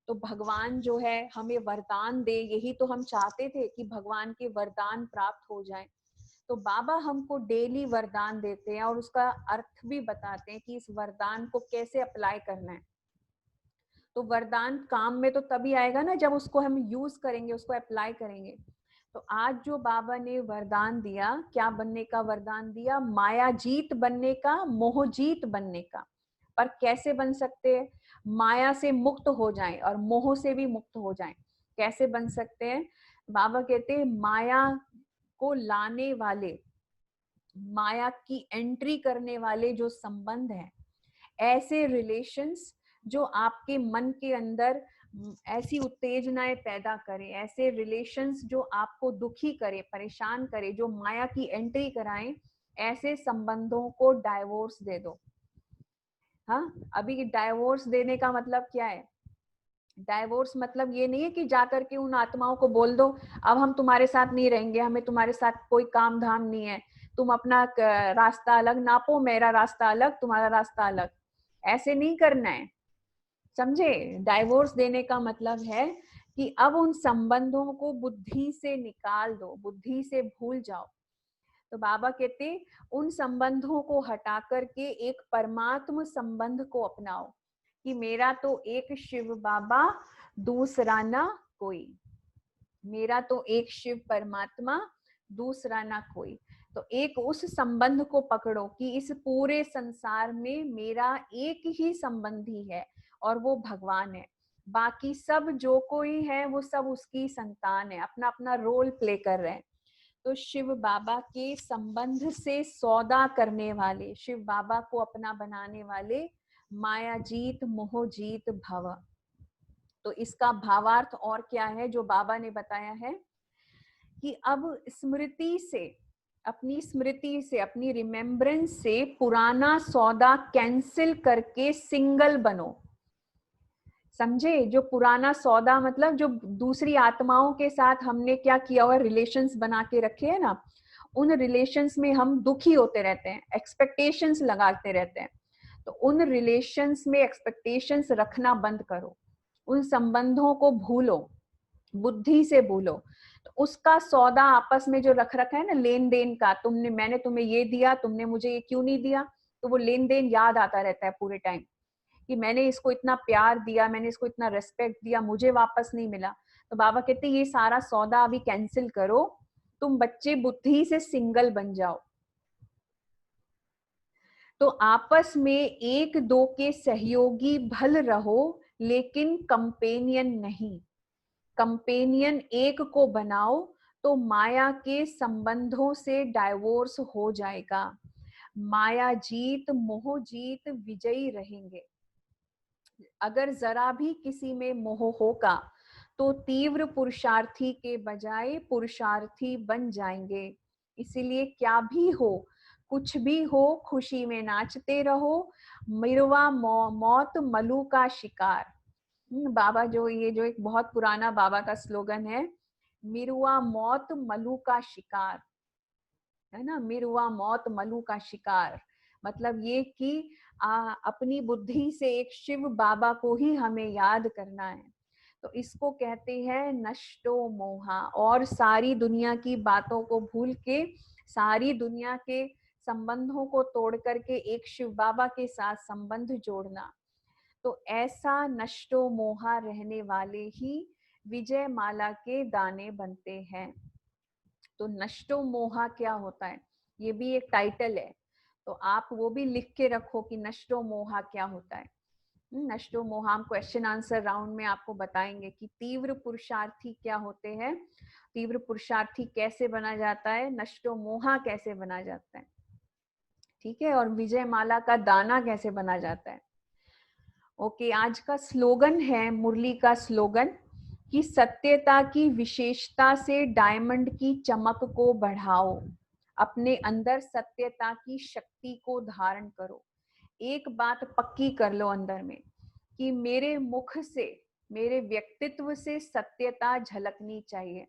तो भगवान जो है हमें वरदान दे, यही तो हम चाहते थे कि भगवान के वरदान प्राप्त हो जाए। तो बाबा हमको डेली वरदान देते हैं और उसका अर्थ भी बताते हैं कि इस वरदान को कैसे अप्लाई करना है। तो वरदान काम में तो तभी आएगा ना जब उसको हम यूज करेंगे, उसको अप्लाई करेंगे। तो आज जो बाबा ने वरदान दिया, क्या बनने का वरदान दिया? माया जीत बनने का, मोह जीत बनने का। पर कैसे बन सकते हैं? माया से मुक्त हो जाएं और मोह से भी मुक्त हो जाएं। कैसे बन सकते हैं? बाबा कहते हैं माया को लाने वाले, माया की एंट्री करने वाले जो संबंध हैं, ऐसे रिलेशंस जो आपके मन के अंदर ऐसी उत्तेजनाएं पैदा करे, ऐसे रिलेशंस जो आपको दुखी करे, परेशान करे, जो माया की एंट्री कराएं, ऐसे संबंधों को डाइवोर्स दे दो। हाँ, अभी डाइवोर्स देने का मतलब क्या है? डाइवोर्स मतलब ये नहीं है कि जाकर के उन आत्माओं को बोल दो अब हम तुम्हारे साथ नहीं रहेंगे, हमें तुम्हारे साथ कोई काम धाम नहीं है, तुम अपना रास्ता अलग नापो, मेरा रास्ता अलग, तुम्हारा रास्ता अलग। ऐसे नहीं करना है, समझे? डाइवोर्स देने का मतलब है कि अब उन संबंधों को बुद्धि से निकाल दो, बुद्धि से भूल जाओ। तो बाबा कहते उन संबंधों को हटा करके एक परमात्म संबंध को अपनाओ कि मेरा तो एक शिव बाबा, दूसरा ना कोई, मेरा तो एक शिव परमात्मा, दूसरा ना कोई। तो एक उस संबंध को पकड़ो कि इस पूरे संसार में मेरा एक ही संबंधी है और वो भगवान है। बाकी सब जो कोई है वो सब उसकी संतान है, अपना अपना रोल प्ले कर रहे हैं। तो शिव बाबा के संबंध से सौदा करने वाले, शिव बाबा को अपना बनाने वाले माया जीत मोह जीत भव। तो इसका भावार्थ और क्या है जो बाबा ने बताया है कि अब स्मृति से, अपनी स्मृति से, अपनी रिमेम्बरेंस से पुराना सौदा कैंसिल करके सिंगल बनो। समझे? जो पुराना सौदा मतलब जो दूसरी आत्माओं के साथ हमने क्या किया हुआ, रिलेशंस बना के रखे हैं ना, उन रिलेशंस में हम दुखी होते रहते हैं, एक्सपेक्टेशंस लगाते रहते हैं। तो उन रिलेशंस में एक्सपेक्टेशंस रखना बंद करो, उन संबंधों को भूलो, बुद्धि से भूलो। तो उसका सौदा आपस में जो रख रखा है ना, लेन देन का, तुमने, मैंने तुम्हें ये दिया, तुमने मुझे ये क्यों नहीं दिया, तो वो लेन देन याद आता रहता है पूरे टाइम कि मैंने इसको इतना प्यार दिया, मैंने इसको इतना रेस्पेक्ट दिया, मुझे वापस नहीं मिला। तो बाबा कहते ये सारा सौदा अभी कैंसिल करो, तुम बच्चे बुद्धि से सिंगल बन जाओ। तो आपस में एक दो के सहयोगी भल रहो लेकिन कंपेनियन नहीं। कंपेनियन एक को बनाओ तो माया के संबंधों से डाइवोर्स हो जाएगा। माया जीत मोह जीत विजयी रहेंगे। अगर जरा भी किसी में मोह होगा तो तीव्र पुरुषार्थी के बजाय पुरुषार्थी बन जाएंगे। इसीलिए क्या भी हो, कुछ भी हो, खुशी में नाचते रहो, मिरवा मौत मलू का शिकार। बाबा जो, ये जो एक बहुत पुराना बाबा का स्लोगन है, मिरुआ मौत मलू का शिकार, है ना, मिरुआ मौत मलू का शिकार। मतलब ये कि अपनी बुद्धि से एक शिव बाबा को ही हमें याद करना है। तो इसको कहते हैं नष्टो मोहा। और सारी दुनिया की बातों को भूल के, सारी दुनिया के संबंधों को तोड़ करके एक शिव बाबा के साथ संबंध जोड़ना। तो ऐसा नष्टो मोहा रहने वाले ही विजय माला के दाने बनते हैं। तो नष्टो मोहा क्या होता है, ये भी एक टाइटल है। तो आप वो भी लिख के रखो कि नष्टो मोहा क्या होता है। नष्टो मोहा हम क्वेश्चन आंसर राउंड में आपको बताएंगे कि तीव्र पुरुषार्थी क्या होते हैं, तीव्र पुरुषार्थी कैसे बना जाता है, नष्टो मोहा कैसे बना जाता है, ठीक है, और विजय माला का दाना कैसे बना जाता है। ओके, आज का स्लोगन है, मुरली का स्लोगन, कि सत्यता की विशेषता से डायमंड की चमक को बढ़ाओ, अपने अंदर सत्यता की शक्ति को धारण करो। एक बात पक्की कर लो अंदर में कि मेरे मुख से, मेरे व्यक्तित्व से सत्यता झलकनी चाहिए।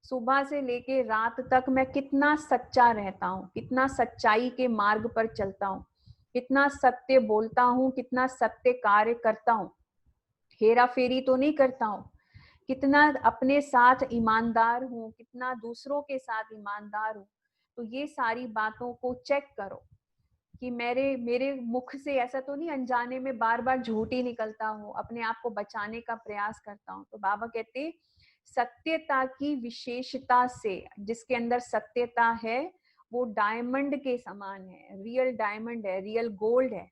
सुबह से लेके रात तक मैं कितना सच्चा रहता हूँ, कितना सच्चाई के मार्ग पर चलता हूँ, कितना सत्य बोलता हूँ, कितना सत्य कार्य करता हूँ, हेरा फेरी तो नहीं करता हूँ, कितना अपने साथ ईमानदार हूँ, कितना दूसरों के साथ ईमानदार हूँ। तो ये सारी बातों को चेक करो कि मेरे मेरे मुख से ऐसा तो नहीं अनजाने में बार बार झूठ ही निकलता हूँ, अपने आप को बचाने का प्रयास करता हूँ। तो बाबा कहते सत्यता की विशेषता से, जिसके अंदर सत्यता है वो डायमंड के समान है, रियल डायमंड है, रियल गोल्ड है।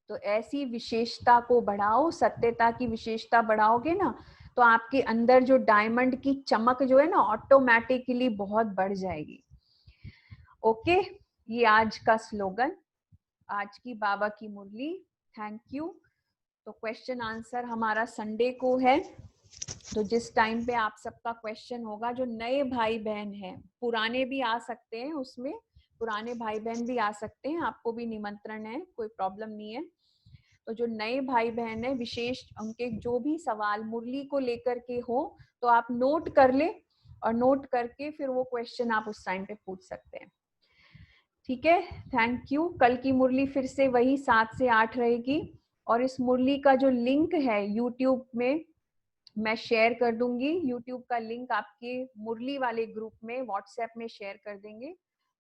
तो ऐसी विशेषता को बढ़ाओ, सत्यता की विशेषता बढ़ाओगे ना तो आपके अंदर जो डायमंड की चमक जो है ना ऑटोमेटिकली बहुत बढ़ जाएगी। ओके, ये आज का स्लोगन, आज की बाबा की मुरली। Thank you. तो क्वेश्चन आंसर हमारा संडे को है, तो जिस टाइम पे आप सबका क्वेश्चन होगा, जो नए भाई बहन हैं, पुराने भी आ सकते हैं, उसमें पुराने भाई बहन भी आ सकते हैं, आपको भी निमंत्रण है, कोई प्रॉब्लम नहीं है। तो जो नए भाई बहन है, विशेष उनके जो भी सवाल मुरली को लेकर के हो तो आप नोट कर ले, और नोट करके फिर वो क्वेश्चन आप उस टाइम पे पूछ सकते हैं। ठीक है, थैंक यू। कल की मुरली फिर से वही 7 से 8 रहेगी, और इस मुरली का जो लिंक है यूट्यूब में मैं शेयर कर दूंगी। यूट्यूब का लिंक आपके मुरली वाले ग्रुप में व्हाट्सएप में शेयर कर देंगे,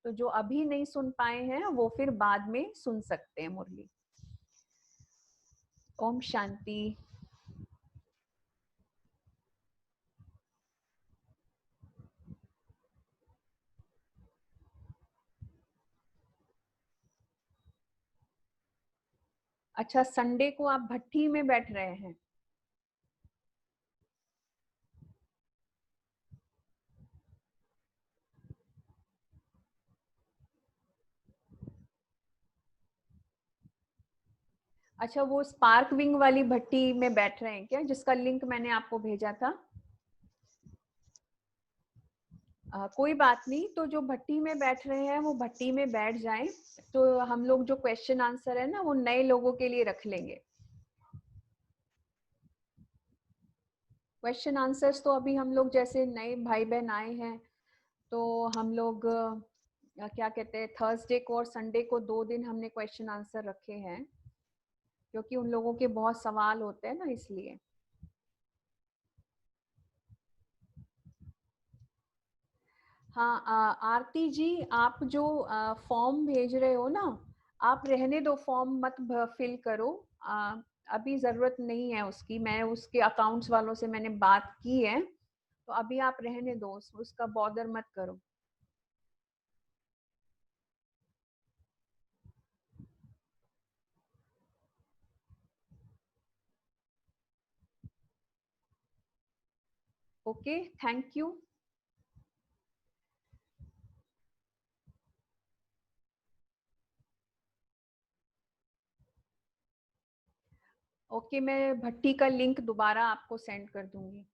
तो जो अभी नहीं सुन पाए हैं वो फिर बाद में सुन सकते हैं मुरली। ओम शांति। अच्छा, संडे को आप भट्टी में बैठ रहे हैं? अच्छा, वो स्पार्क विंग वाली भट्टी में बैठ रहे हैं क्या, जिसका लिंक मैंने आपको भेजा था? कोई बात नहीं, तो जो भट्टी में बैठ रहे हैं वो भट्टी में बैठ जाएं। तो हम लोग जो क्वेश्चन आंसर है ना वो नए लोगों के लिए रख लेंगे। क्वेश्चन आंसर्स तो अभी हम लोग जैसे नए भाई बहन आए हैं तो हम लोग क्या कहते हैं, थर्सडे को और संडे को 2 दिन हमने क्वेश्चन आंसर रखे हैं, क्योंकि उन लोगों के बहुत सवाल होते हैं ना, इसलिए। हाँ, आरती जी, आप जो फॉर्म भेज रहे हो ना, आप रहने दो, फॉर्म मत फिल करो। अभी जरूरत नहीं है उसकी, मैं उसके अकाउंट्स वालों से मैंने बात की है, तो अभी आप रहने दो, उसका बॉदर मत करो। Okay, thank you. ओके, मैं भट्टी का लिंक दोबारा आपको सेंड कर दूंगी।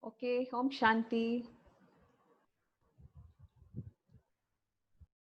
ओके, ओम शांति।